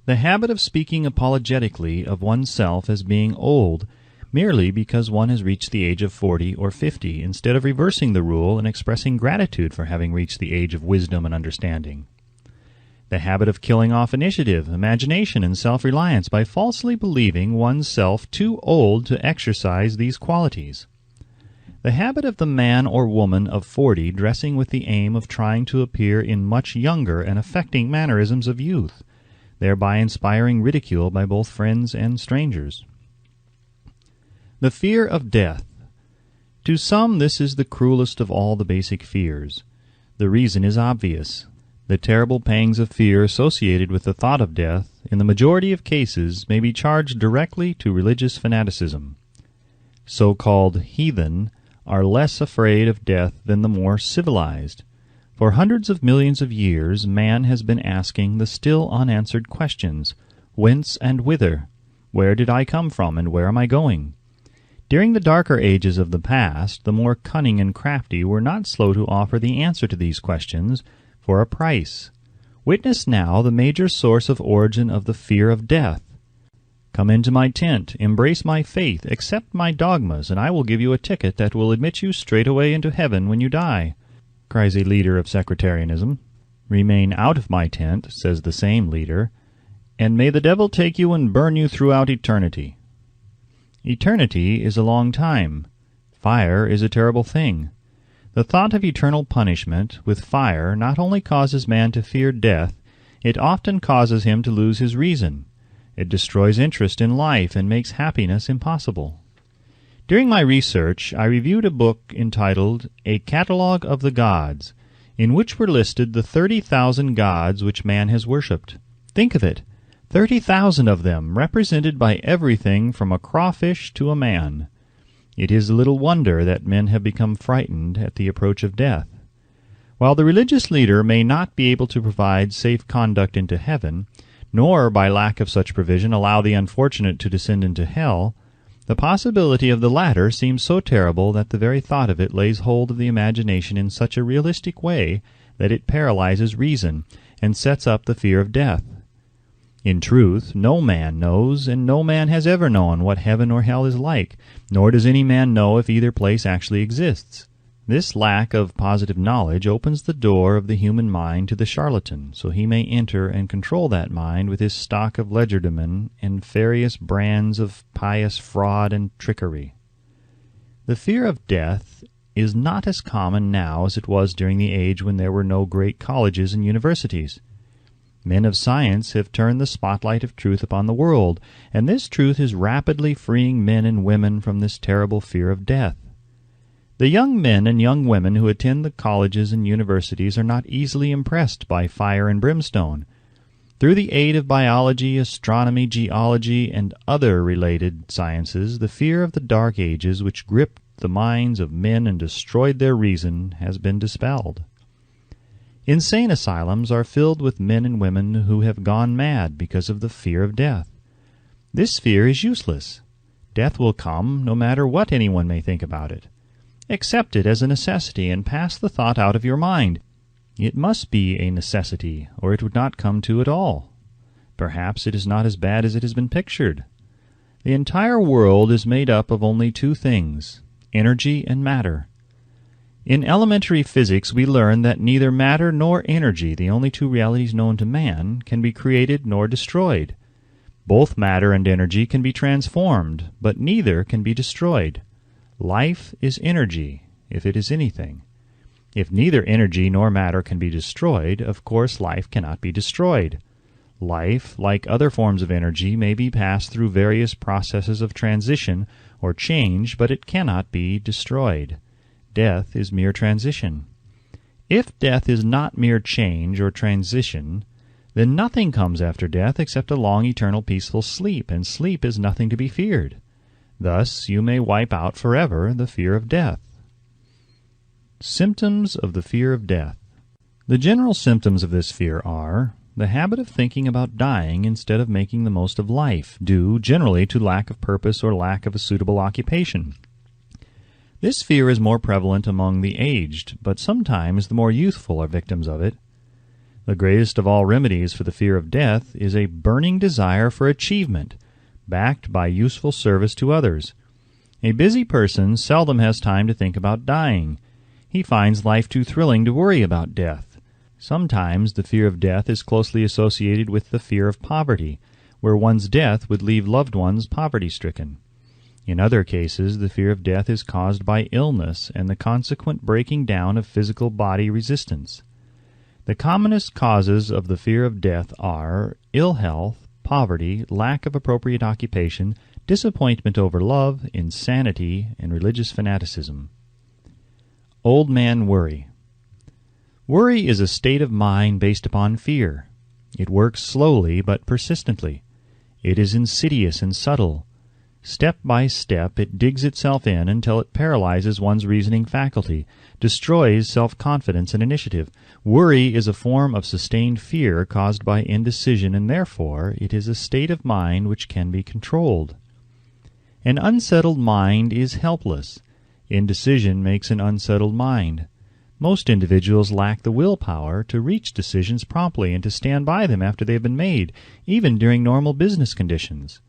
The habit of speaking apologetically of oneself as being old merely because one has reached the age of 40 or 50, instead of reversing the rule and expressing gratitude for having reached the age of wisdom and understanding. The habit of killing off initiative, imagination, and self-reliance by falsely believing one's self too old to exercise these qualities. The habit of the man or woman of 40 dressing with the aim of trying to appear in much younger and affecting mannerisms of youth, thereby inspiring ridicule by both friends and strangers. The fear of death. To some this is the cruelest of all the basic fears. The reason is obvious. The terrible pangs of fear associated with the thought of death, in the majority of cases, may be charged directly to religious fanaticism. So-called heathen are less afraid of death than the more civilized. For hundreds of millions of years, man has been asking the still unanswered questions: whence and whither? Where did I come from, and where am I going? During the darker ages of the past, the more cunning and crafty were not slow to offer the answer to these questions for a price. Witness now the major source of origin of the fear of death. Come into my tent, embrace my faith, accept my dogmas, and I will give you a ticket that will admit you straightway into heaven when you die, cries a leader of sectarianism. Remain out of my tent, says the same leader, and may the devil take you and burn you throughout eternity. Eternity is a long time. Fire is a terrible thing. The thought of eternal punishment with fire not only causes man to fear death, it often causes him to lose his reason. It destroys interest in life and makes happiness impossible. During my research, I reviewed a book entitled A Catalogue of the Gods, in which were listed the 30,000 gods which man has worshipped. Think of it! 30,000 of them, represented by everything from a crawfish to a man. It is little wonder that men have become frightened at the approach of death. While the religious leader may not be able to provide safe conduct into heaven, nor by lack of such provision allow the unfortunate to descend into hell, the possibility of the latter seems so terrible that the very thought of it lays hold of the imagination in such a realistic way that it paralyzes reason and sets up the fear of death. In truth, no man knows, and no man has ever known, what heaven or hell is like, nor does any man know if either place actually exists. This lack of positive knowledge opens the door of the human mind to the charlatan, so he may enter and control that mind with his stock of legerdemain and various brands of pious fraud and trickery. The fear of death is not as common now as it was during the age when there were no great colleges and universities. Men of science have turned the spotlight of truth upon the world, and this truth is rapidly freeing men and women from this terrible fear of death. The young men and young women who attend the colleges and universities are not easily impressed by fire and brimstone. Through the aid of biology, astronomy, geology, and other related sciences, the fear of the Dark Ages, which gripped the minds of men and destroyed their reason, has been dispelled. Insane asylums are filled with men and women who have gone mad because of the fear of death. This fear is useless. Death will come, no matter what anyone may think about it. Accept it as a necessity and pass the thought out of your mind. It must be a necessity, or it would not come to at all. Perhaps it is not as bad as it has been pictured. The entire world is made up of only two things, energy and matter. In elementary physics we learn that neither matter nor energy, the only two realities known to man, can be created nor destroyed. Both matter and energy can be transformed, but neither can be destroyed. Life is energy, if it is anything. If neither energy nor matter can be destroyed, of course life cannot be destroyed. Life, like other forms of energy, may be passed through various processes of transition or change, but it cannot be destroyed. Death is mere transition. If death is not mere change or transition, then nothing comes after death except a long, eternal, peaceful sleep, and sleep is nothing to be feared. Thus you may wipe out forever the fear of death. Symptoms of the fear of death. The general symptoms of this fear are the habit of thinking about dying instead of making the most of life, due generally to lack of purpose or lack of a suitable occupation. This fear is more prevalent among the aged, but sometimes the more youthful are victims of it. The greatest of all remedies for the fear of death is a burning desire for achievement, backed by useful service to others. A busy person seldom has time to think about dying. He finds life too thrilling to worry about death. Sometimes the fear of death is closely associated with the fear of poverty, where one's death would leave loved ones poverty-stricken. In other cases, the fear of death is caused by illness and the consequent breaking down of physical body resistance. The commonest causes of the fear of death are ill health, poverty, lack of appropriate occupation, disappointment over love, insanity, and religious fanaticism. Old man worry. Worry is a state of mind based upon fear. It works slowly but persistently. It is insidious and subtle. Step by step it digs itself in until it paralyzes one's reasoning faculty, destroys self-confidence and initiative. Worry is a form of sustained fear caused by indecision, and therefore it is a state of mind which can be controlled. An unsettled mind is helpless. Indecision makes an unsettled mind. Most individuals lack the willpower to reach decisions promptly and to stand by them after they have been made, even during normal business conditions.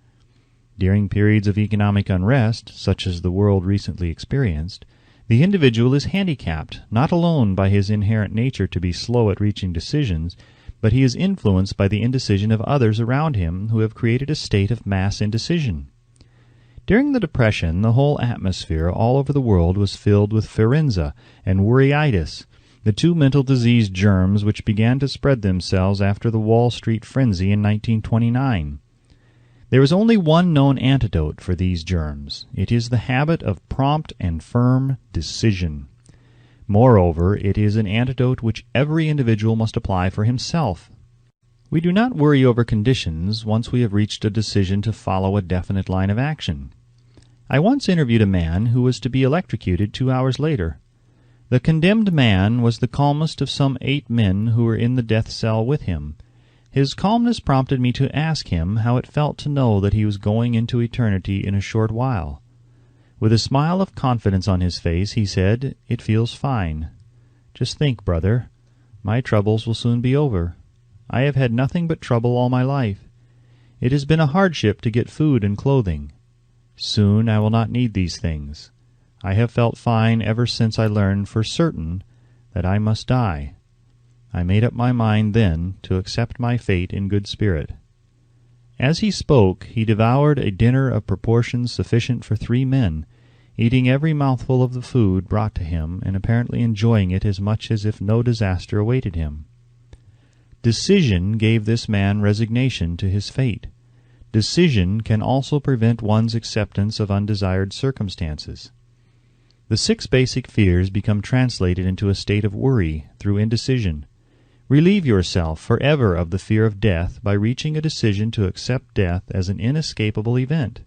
During periods of economic unrest, such as the world recently experienced, the individual is handicapped, not alone by his inherent nature to be slow at reaching decisions, but he is influenced by the indecision of others around him who have created a state of mass indecision. During the Depression, the whole atmosphere all over the world was filled with pharynxa and worryitis, the two mental disease germs which began to spread themselves after the Wall Street frenzy in 1929. There is only one known antidote for these germs. It is the habit of prompt and firm decision. Moreover, it is an antidote which every individual must apply for himself. We do not worry over conditions once we have reached a decision to follow a definite line of action. I once interviewed a man who was to be electrocuted 2 hours later. The condemned man was the calmest of some 8 men who were in the death cell with him. His calmness prompted me to ask him how it felt to know that he was going into eternity in a short while. With a smile of confidence on his face, he said, "It feels fine. Just think, brother, my troubles will soon be over. I have had nothing but trouble all my life. It has been a hardship to get food and clothing. Soon I will not need these things. I have felt fine ever since I learned for certain that I must die. I made up my mind then to accept my fate in good spirit." As he spoke, he devoured a dinner of proportions sufficient for 3 men, eating every mouthful of the food brought to him, and apparently enjoying it as much as if no disaster awaited him. Decision gave this man resignation to his fate. Decision can also prevent one's acceptance of undesired circumstances. The 6 basic fears become translated into a state of worry through indecision. Relieve yourself forever of the fear of death by reaching a decision to accept death as an inescapable event.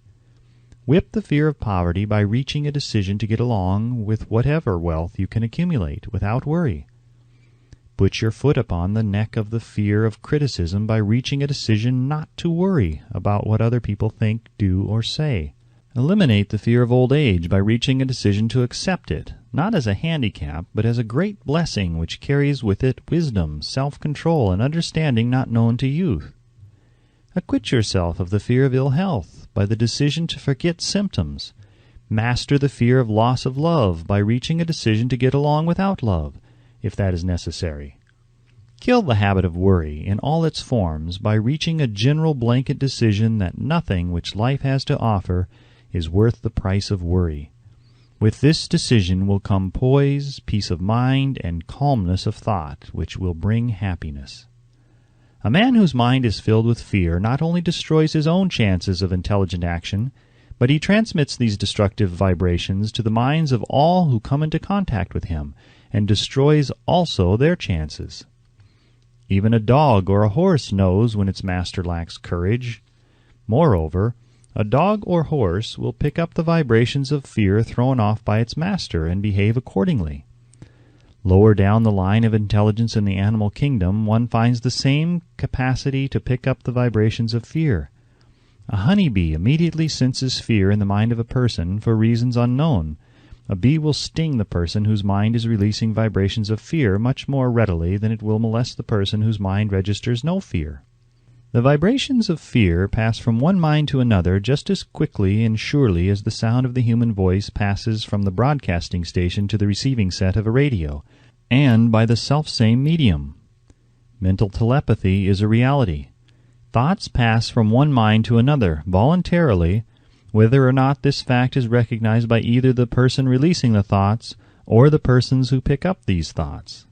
Whip the fear of poverty by reaching a decision to get along with whatever wealth you can accumulate without worry. Put your foot upon the neck of the fear of criticism by reaching a decision not to worry about what other people think, do, or say. Eliminate the fear of old age by reaching a decision to accept it, not as a handicap, but as a great blessing which carries with it wisdom, self-control, and understanding not known to youth. Acquit yourself of the fear of ill health by the decision to forget symptoms. Master the fear of loss of love by reaching a decision to get along without love, if that is necessary. Kill the habit of worry in all its forms by reaching a general blanket decision that nothing which life has to offer is worth the price of worry. With this decision will come poise, peace of mind, and calmness of thought, which will bring happiness. A man whose mind is filled with fear not only destroys his own chances of intelligent action, but he transmits these destructive vibrations to the minds of all who come into contact with him, and destroys also their chances. Even a dog or a horse knows when its master lacks courage. Moreover, a dog or horse will pick up the vibrations of fear thrown off by its master and behave accordingly. Lower down the line of intelligence in the animal kingdom, one finds the same capacity to pick up the vibrations of fear. A honeybee immediately senses fear in the mind of a person for reasons unknown. A bee will sting the person whose mind is releasing vibrations of fear much more readily than it will molest the person whose mind registers no fear. The vibrations of fear pass from one mind to another just as quickly and surely as the sound of the human voice passes from the broadcasting station to the receiving set of a radio, and by the selfsame medium. Mental telepathy is a reality. Thoughts pass from one mind to another voluntarily, whether or not this fact is recognized by either the person releasing the thoughts or the persons who pick up these thoughts.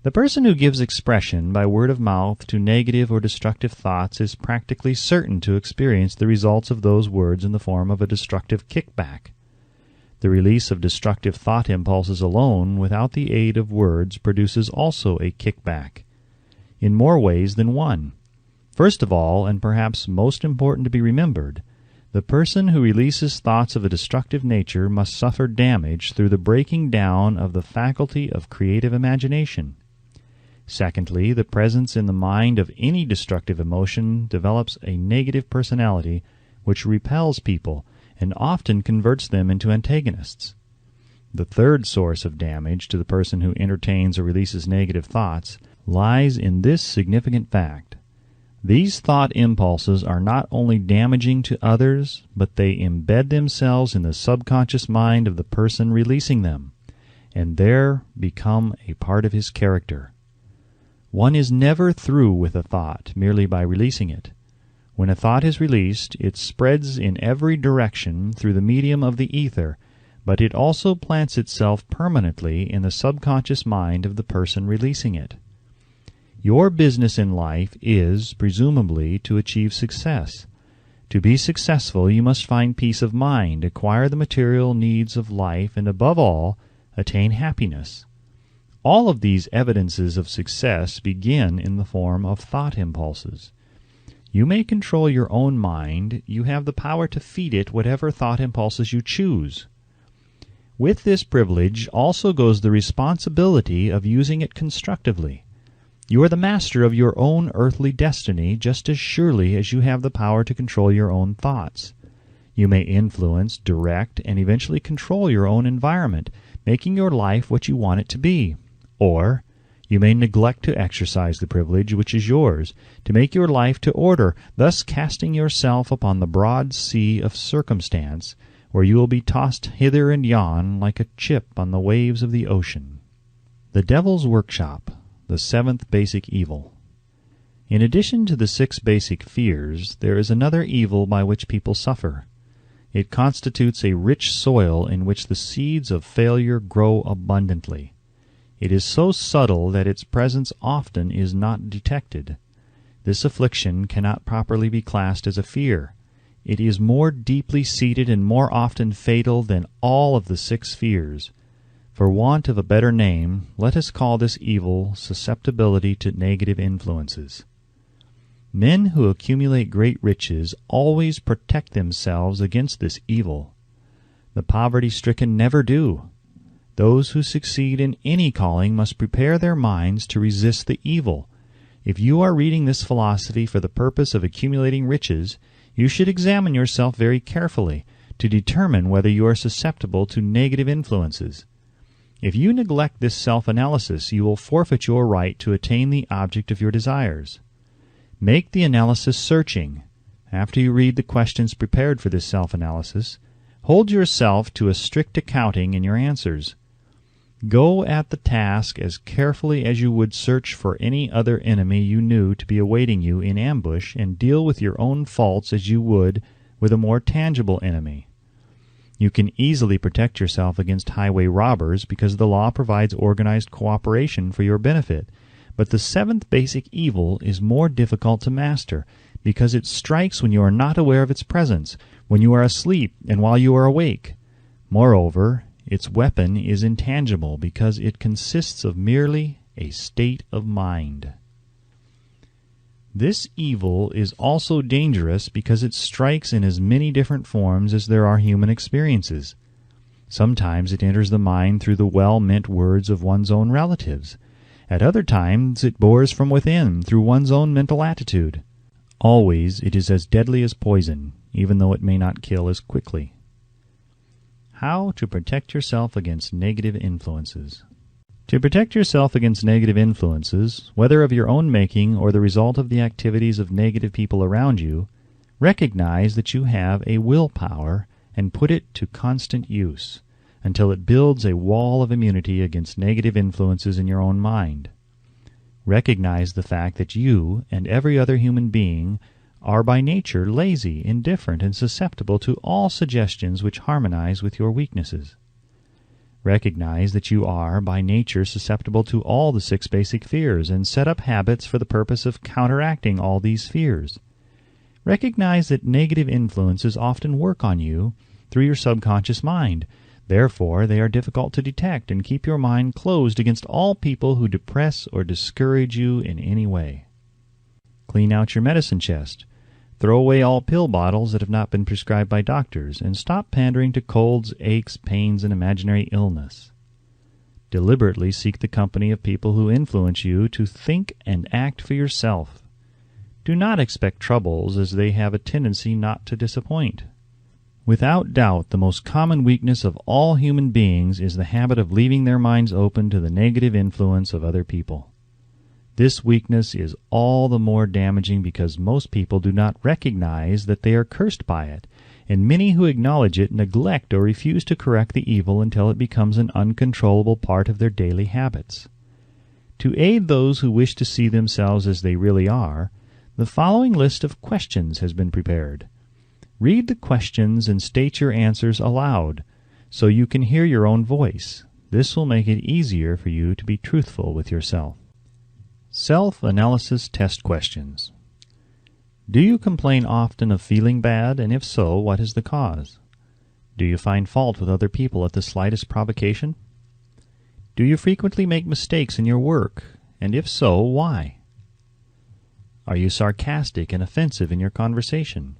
The person who gives expression by word of mouth to negative or destructive thoughts is practically certain to experience the results of those words in the form of a destructive kickback. The release of destructive thought impulses alone, without the aid of words, produces also a kickback, in more ways than one. First of all, and perhaps most important to be remembered, the person who releases thoughts of a destructive nature must suffer damage through the breaking down of the faculty of creative imagination. Secondly, the presence in the mind of any destructive emotion develops a negative personality which repels people and often converts them into antagonists. The third source of damage to the person who entertains or releases negative thoughts lies in this significant fact. These thought impulses are not only damaging to others, but they embed themselves in the subconscious mind of the person releasing them, and there become a part of his character. One is never through with a thought merely by releasing it. When a thought is released, it spreads in every direction through the medium of the ether, but it also plants itself permanently in the subconscious mind of the person releasing it. Your business in life is, presumably, to achieve success. To be successful, you must find peace of mind, acquire the material needs of life, and above all, attain happiness. All of these evidences of success begin in the form of thought impulses. You may control your own mind. You have the power to feed it whatever thought impulses you choose. With this privilege also goes the responsibility of using it constructively. You are the master of your own earthly destiny just as surely as you have the power to control your own thoughts. You may influence, direct, and eventually control your own environment, making your life what you want it to be. Or you may neglect to exercise the privilege which is yours, to make your life to order, thus casting yourself upon the broad sea of circumstance, where you will be tossed hither and yon like a chip on the waves of the ocean. The Devil's Workshop, the seventh basic evil. In addition to the 6 basic fears, there is another evil by which people suffer. It constitutes a rich soil in which the seeds of failure grow abundantly. It is so subtle that its presence often is not detected. This affliction cannot properly be classed as a fear. It is more deeply seated and more often fatal than all of the 6 fears. For want of a better name, let us call this evil susceptibility to negative influences. Men who accumulate great riches always protect themselves against this evil. The poverty-stricken never do. Those who succeed in any calling must prepare their minds to resist the evil. If you are reading this philosophy for the purpose of accumulating riches, you should examine yourself very carefully to determine whether you are susceptible to negative influences. If you neglect this self-analysis, you will forfeit your right to attain the object of your desires. Make the analysis searching. After you read the questions prepared for this self-analysis, hold yourself to a strict accounting in your answers. Go at the task as carefully as you would search for any other enemy you knew to be awaiting you in ambush, and deal with your own faults as you would with a more tangible enemy. You can easily protect yourself against highway robbers because the law provides organized cooperation for your benefit. But the 7th basic evil is more difficult to master because it strikes when you are not aware of its presence, when you are asleep and while you are awake. Moreover, its weapon is intangible because it consists of merely a state of mind. This evil is also dangerous because it strikes in as many different forms as there are human experiences. Sometimes it enters the mind through the well-meant words of one's own relatives. At other times it bores from within through one's own mental attitude. Always it is as deadly as poison, even though it may not kill as quickly. How to protect yourself against negative influences. To protect yourself against negative influences, whether of your own making or the result of the activities of negative people around you, recognize that you have a willpower and put it to constant use until it builds a wall of immunity against negative influences in your own mind. Recognize the fact that you and every other human being are by nature lazy, indifferent, and susceptible to all suggestions which harmonize with your weaknesses. Recognize that you are, by nature, susceptible to all the 6 basic fears, and set up habits for the purpose of counteracting all these fears. Recognize that negative influences often work on you through your subconscious mind. Therefore, they are difficult to detect, and keep your mind closed against all people who depress or discourage you in any way. Clean out your medicine chest. Throw away all pill bottles that have not been prescribed by doctors, and stop pandering to colds, aches, pains, and imaginary illness. Deliberately seek the company of people who influence you to think and act for yourself. Do not expect troubles, as they have a tendency not to disappoint. Without doubt, the most common weakness of all human beings is the habit of leaving their minds open to the negative influence of other people. This weakness is all the more damaging because most people do not recognize that they are cursed by it, and many who acknowledge it neglect or refuse to correct the evil until it becomes an uncontrollable part of their daily habits. To aid those who wish to see themselves as they really are, the following list of questions has been prepared. Read the questions and state your answers aloud, so you can hear your own voice. This will make it easier for you to be truthful with yourself. Self-analysis test questions. Do you complain often of feeling bad, and if so, what is the cause? Do you find fault with other people at the slightest provocation? Do you frequently make mistakes in your work, and if so, why? Are you sarcastic and offensive in your conversation?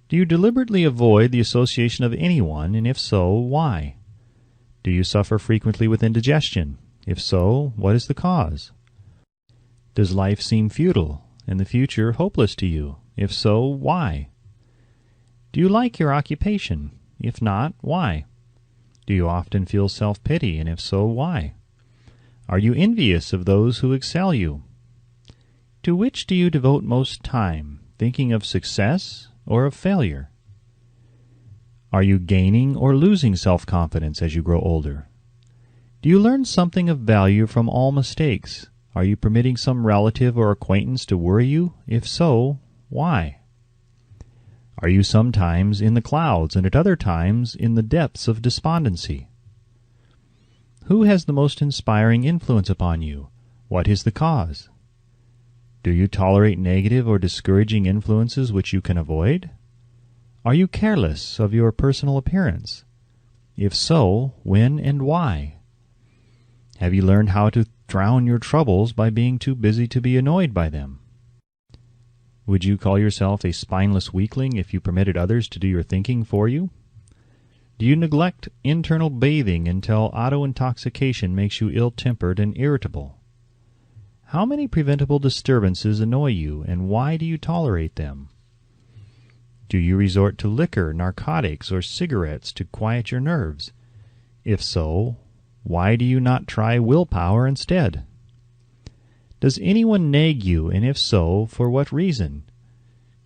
Do you deliberately avoid the association of anyone, and if so, why? Do you suffer frequently with indigestion? If so, what is the cause? Does life seem futile, and the future hopeless to you? If so, why? Do you like your occupation? If not, why? Do you often feel self-pity, and if so, why? Are you envious of those who excel you? To which do you devote most time, thinking of success or of failure? Are you gaining or losing self-confidence as you grow older? Do you learn something of value from all mistakes? Are you permitting some relative or acquaintance to worry you? If so, why? Are you sometimes in the clouds and at other times in the depths of despondency? Who has the most inspiring influence upon you? What is the cause? Do you tolerate negative or discouraging influences which you can avoid? Are you careless of your personal appearance? If so, when and why? Have you learned how to drown your troubles by being too busy to be annoyed by them? Would you call yourself a spineless weakling if you permitted others to do your thinking for you? Do you neglect internal bathing until auto-intoxication makes you ill-tempered and irritable? How many preventable disturbances annoy you, and why do you tolerate them? Do you resort to liquor, narcotics, or cigarettes to quiet your nerves? If so, why do you not try willpower instead? Does anyone nag you, and if so, for what reason?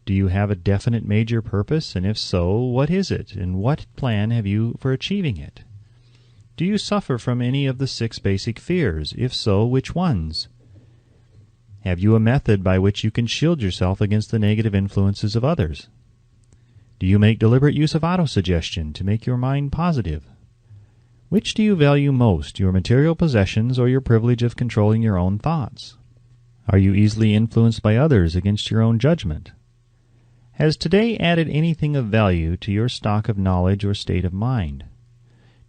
Do you have a definite major purpose, and if so, what is it, and what plan have you for achieving it? Do you suffer from any of the 6 basic fears? If so, which ones? Have you a method by which you can shield yourself against the negative influences of others? Do you make deliberate use of autosuggestion to make your mind positive? Which do you value most, your material possessions or your privilege of controlling your own thoughts? Are you easily influenced by others against your own judgment? Has today added anything of value to your stock of knowledge or state of mind?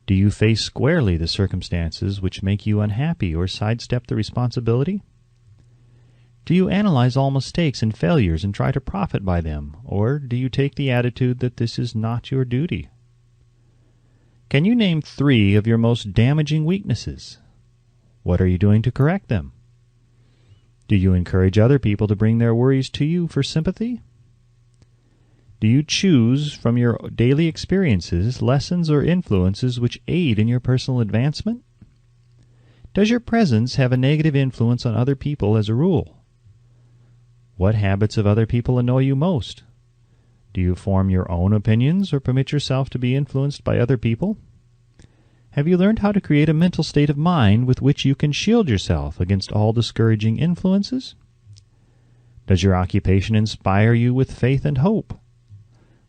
Do you face squarely the circumstances which make you unhappy or sidestep the responsibility? Do you analyze all mistakes and failures and try to profit by them, or do you take the attitude that this is not your duty? Can you name 3 of your most damaging weaknesses? What are you doing to correct them? Do you encourage other people to bring their worries to you for sympathy? Do you choose from your daily experiences lessons or influences which aid in your personal advancement? Does your presence have a negative influence on other people as a rule? What habits of other people annoy you most? Do you form your own opinions or permit yourself to be influenced by other people? Have you learned how to create a mental state of mind with which you can shield yourself against all discouraging influences? Does your occupation inspire you with faith and hope?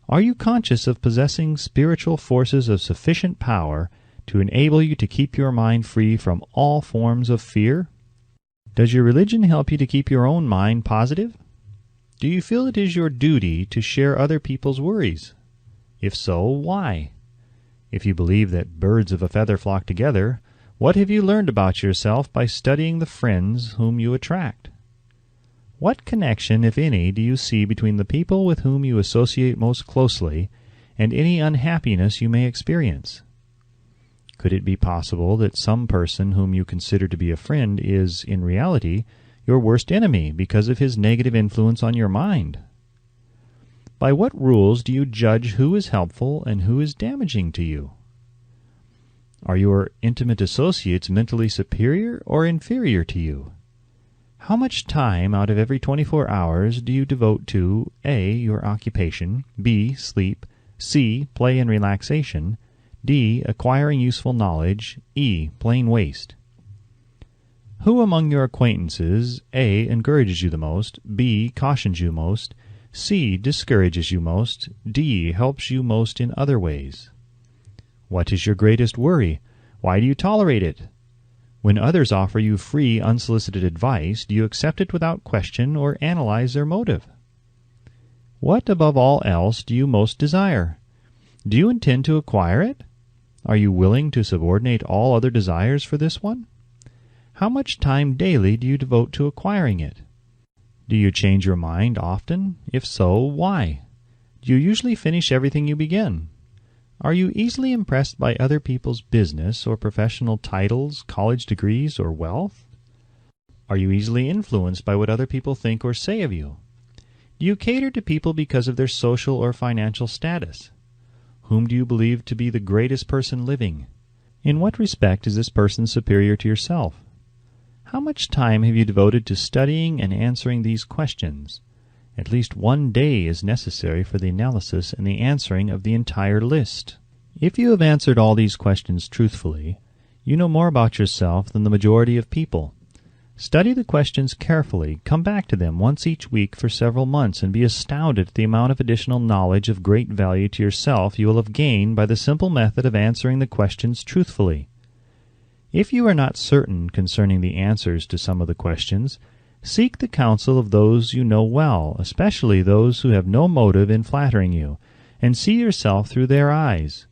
Are you conscious of possessing spiritual forces of sufficient power to enable you to keep your mind free from all forms of fear? Does your religion help you to keep your own mind positive? Do you feel it is your duty to share other people's worries? If so, why? If you believe that birds of a feather flock together, what have you learned about yourself by studying the friends whom you attract? What connection, if any, do you see between the people with whom you associate most closely and any unhappiness you may experience? Could it be possible that some person whom you consider to be a friend is, in reality, your worst enemy because of his negative influence on your mind? By what rules do you judge who is helpful and who is damaging to you? Are your intimate associates mentally superior or inferior to you? How much time out of every 24 hours do you devote to A. your occupation, B. sleep, C. play and relaxation, D. acquiring useful knowledge, E. plain waste? Who among your acquaintances A. encourages you the most, B. cautions you most, C. discourages you most, D. helps you most in other ways? What is your greatest worry? Why do you tolerate it? When others offer you free, unsolicited advice, do you accept it without question or analyze their motive? What, above all else, do you most desire? Do you intend to acquire it? Are you willing to subordinate all other desires for this one? How much time daily do you devote to acquiring it? Do you change your mind often? If so, why? Do you usually finish everything you begin? Are you easily impressed by other people's business or professional titles, college degrees, or wealth? Are you easily influenced by what other people think or say of you? Do you cater to people because of their social or financial status? Whom do you believe to be the greatest person living? In what respect is this person superior to yourself? How much time have you devoted to studying and answering these questions? At least 1 day is necessary for the analysis and the answering of the entire list. If you have answered all these questions truthfully, you know more about yourself than the majority of people. Study the questions carefully, come back to them once each week for several months, and be astounded at the amount of additional knowledge of great value to yourself you will have gained by the simple method of answering the questions truthfully. If you are not certain concerning the answers to some of the questions, seek the counsel of those you know well, especially those who have no motive in flattering you, and see yourself through their eyes.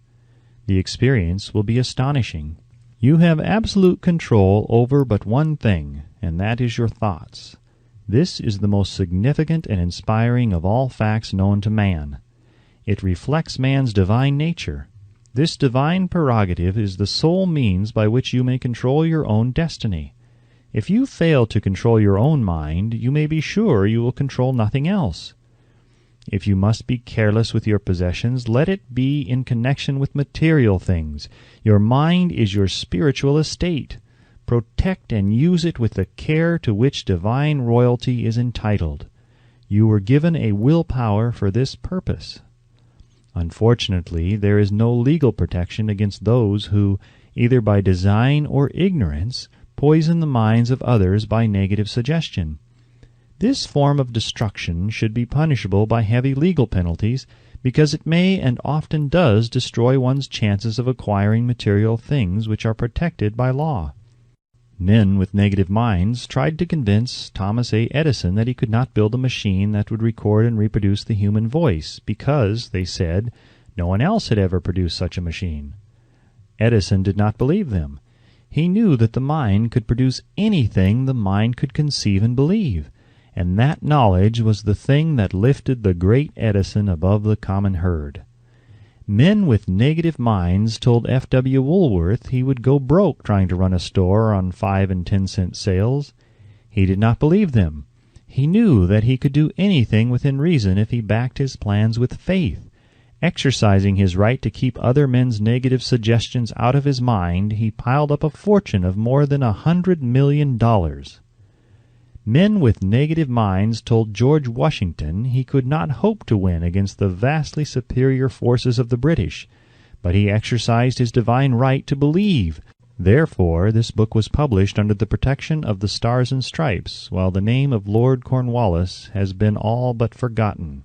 The experience will be astonishing. You have absolute control over but one thing, and that is your thoughts. This is the most significant and inspiring of all facts known to man. It reflects man's divine nature. This divine prerogative is the sole means by which you may control your own destiny. If you fail to control your own mind, you may be sure you will control nothing else. If you must be careless with your possessions, let it be in connection with material things. Your mind is your spiritual estate. Protect and use it with the care to which divine royalty is entitled. You were given a will power for this purpose. Unfortunately, there is no legal protection against those who, either by design or ignorance, poison the minds of others by negative suggestion. This form of destruction should be punishable by heavy legal penalties, because it may and often does destroy one's chances of acquiring material things which are protected by law. Men with negative minds tried to convince Thomas A. Edison that he could not build a machine that would record and reproduce the human voice, because, they said, no one else had ever produced such a machine. Edison did not believe them. He knew that the mind could produce anything the mind could conceive and believe, and that knowledge was the thing that lifted the great Edison above the common herd. Men with negative minds told F. W. Woolworth he would go broke trying to run a store on 5 and 10 cent sales. He did not believe them. He knew that he could do anything within reason if he backed his plans with faith. Exercising his right to keep other men's negative suggestions out of his mind, he piled up a fortune of more than $100 million. Men with negative minds told George Washington he could not hope to win against the vastly superior forces of the British, but he exercised his divine right to believe. Therefore, this book was published under the protection of the Stars and Stripes, while the name of Lord Cornwallis has been all but forgotten.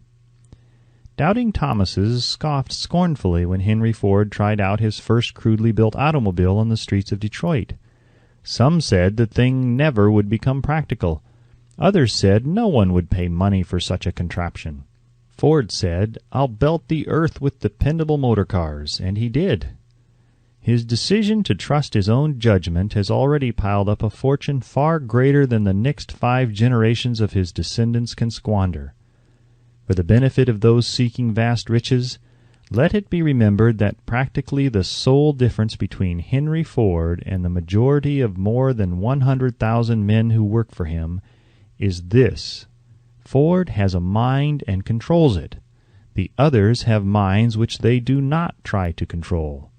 Doubting Thomases scoffed scornfully when Henry Ford tried out his first crudely built automobile on the streets of Detroit. Some said the thing never would become practical. Others said no one would pay money for such a contraption. Ford said, "I'll belt the earth with dependable motor cars," and he did. His decision to trust his own judgment has already piled up a fortune far greater than the next 5 generations of his descendants can squander. For the benefit of those seeking vast riches, let it be remembered that practically the sole difference between Henry Ford and the majority of more than 100,000 men who work for him is this: Ford has a mind and controls it. The others have minds which they do not try to control.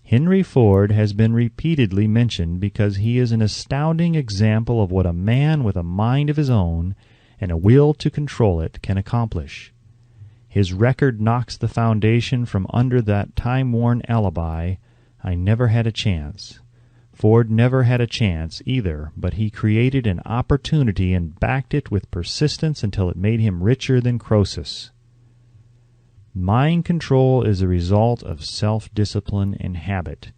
Henry Ford has been repeatedly mentioned because he is an astounding example of what a man with a mind of his own and a will to control it can accomplish. His record knocks the foundation from under that time-worn alibi, "I never had a chance." Ford never had a chance either, but he created an opportunity and backed it with persistence until it made him richer than Croesus. Mind control is a result of self-discipline and habit.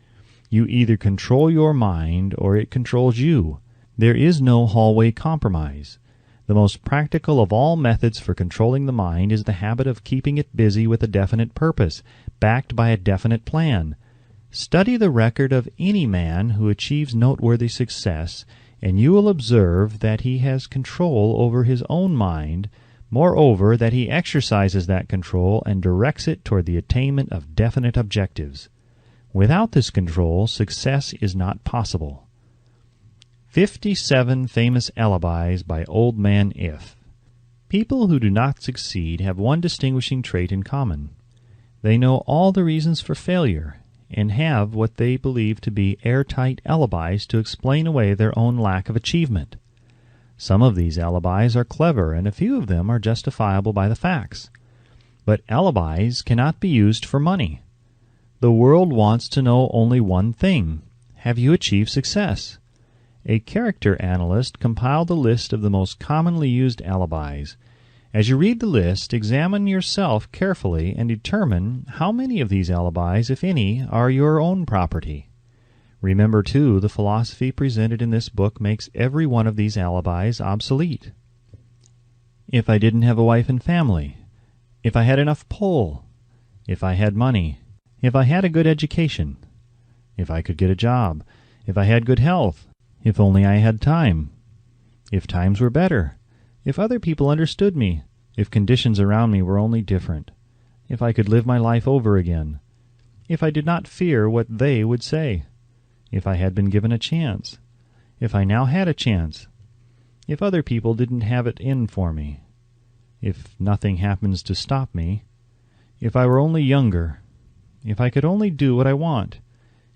You either control your mind or it controls you. There is no hallway compromise. The most practical of all methods for controlling the mind is the habit of keeping it busy with a definite purpose, backed by a definite plan. Study the record of any man who achieves noteworthy success, and you will observe that he has control over his own mind, moreover that he exercises that control and directs it toward the attainment of definite objectives. Without this control, success is not possible. 57 Famous Alibis by Old Man If. People who do not succeed have one distinguishing trait in common. They know all the reasons for failure, and have what they believe to be airtight alibis to explain away their own lack of achievement. Some of these alibis are clever, and a few of them are justifiable by the facts. But alibis cannot be used for money. The world wants to know only one thing: have you achieved success? A character analyst compiled a list of the most commonly used alibis. As you read the list, examine yourself carefully and determine how many of these alibis, if any, are your own property. Remember, too, the philosophy presented in this book makes every one of these alibis obsolete. If I didn't have a wife and family, if I had enough pull, if I had money, if I had a good education, if I could get a job, if I had good health, if only I had time, if times were better, if other people understood me, if conditions around me were only different, if I could live my life over again, if I did not fear what they would say, if I had been given a chance, if I now had a chance, if other people didn't have it in for me, if nothing happens to stop me, if I were only younger, if I could only do what I want,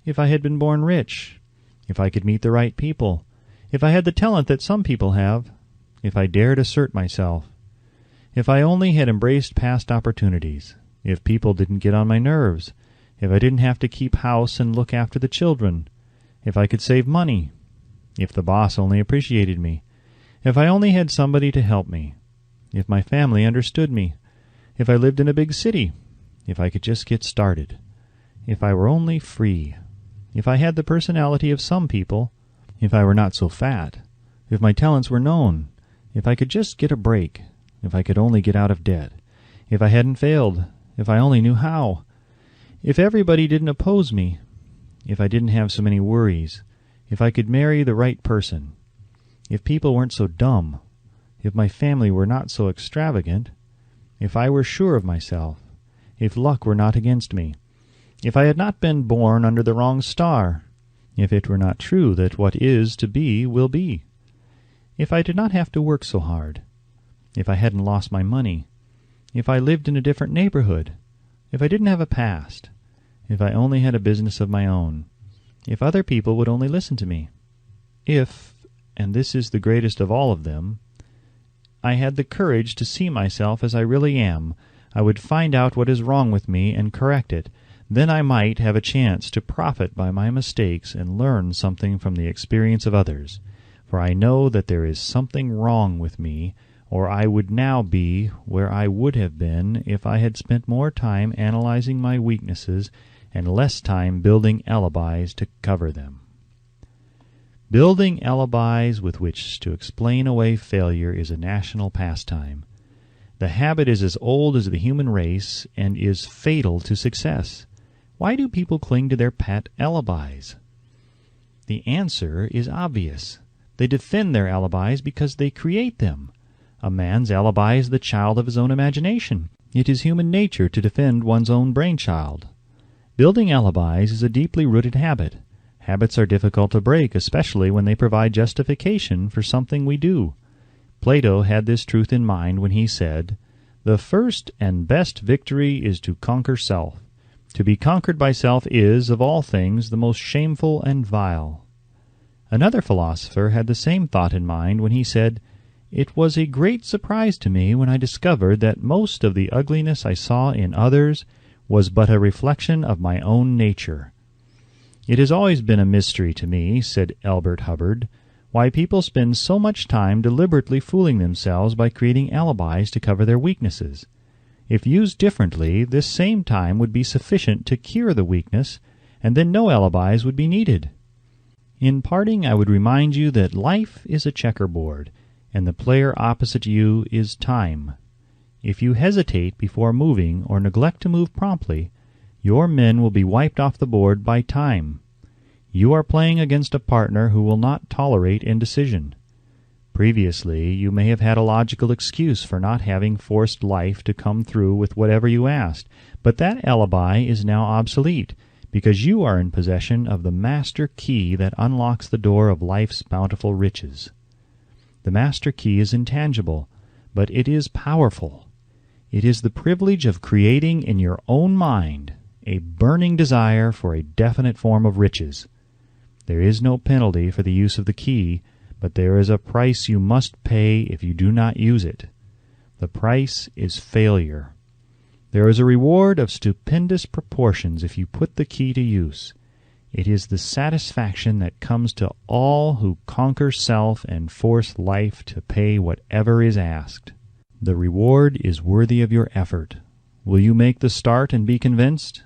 if I had been born rich, if I could meet the right people, if I had the talent that some people have, if I dared assert myself, if I only had embraced past opportunities, if people didn't get on my nerves, if I didn't have to keep house and look after the children, if I could save money, if the boss only appreciated me, if I only had somebody to help me, if my family understood me, if I lived in a big city, if I could just get started, if I were only free, if I had the personality of some people, if I were not so fat, if my talents were known, if I could just get a break, if I could only get out of debt, if I hadn't failed, if I only knew how, if everybody didn't oppose me, if I didn't have so many worries, if I could marry the right person, if people weren't so dumb, if my family were not so extravagant, if I were sure of myself, if luck were not against me, if I had not been born under the wrong star, if it were not true that what is to be will be, if I did not have to work so hard, if I hadn't lost my money, if I lived in a different neighborhood, if I didn't have a past, if I only had a business of my own, if other people would only listen to me, if, and this is the greatest of all of them, I had the courage to see myself as I really am, I would find out what is wrong with me and correct it. Then I might have a chance to profit by my mistakes and learn something from the experience of others. For I know that there is something wrong with me, or I would now be where I would have been if I had spent more time analyzing my weaknesses and less time building alibis to cover them. Building alibis with which to explain away failure is a national pastime. The habit is as old as the human race and is fatal to success. Why do people cling to their pet alibis? The answer is obvious. They defend their alibis because they create them. A man's alibi is the child of his own imagination. It is human nature to defend one's own brainchild. Building alibis is a deeply rooted habit. Habits are difficult to break, especially when they provide justification for something we do. Plato had this truth in mind when he said, "The first and best victory is to conquer self. To be conquered by self is, of all things, the most shameful and vile." Another philosopher had the same thought in mind when he said, "It was a great surprise to me when I discovered that most of the ugliness I saw in others was but a reflection of my own nature." "It has always been a mystery to me," said Elbert Hubbard, "why people spend so much time deliberately fooling themselves by creating alibis to cover their weaknesses. If used differently, this same time would be sufficient to cure the weakness, and then no alibis would be needed. In parting, I would remind you that life is a checkerboard, and the player opposite you is time. If you hesitate before moving or neglect to move promptly, your men will be wiped off the board by time. You are playing against a partner who will not tolerate indecision. Previously, you may have had a logical excuse for not having forced life to come through with whatever you asked, but that alibi is now obsolete, because you are in possession of the master key that unlocks the door of life's bountiful riches. The master key is intangible, but it is powerful. It is the privilege of creating in your own mind a burning desire for a definite form of riches. There is no penalty for the use of the key, but there is a price you must pay if you do not use it. The price is failure. There is a reward of stupendous proportions if you put the key to use. It is the satisfaction that comes to all who conquer self and force life to pay whatever is asked. The reward is worthy of your effort. Will you make the start and be convinced?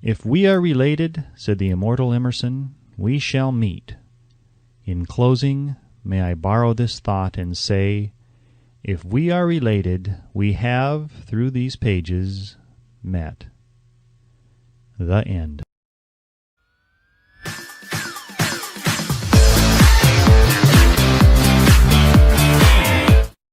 If we are related, said the immortal Emerson, we shall meet. In closing, may I borrow this thought and say, if we are related, we have, through these pages, met. The end.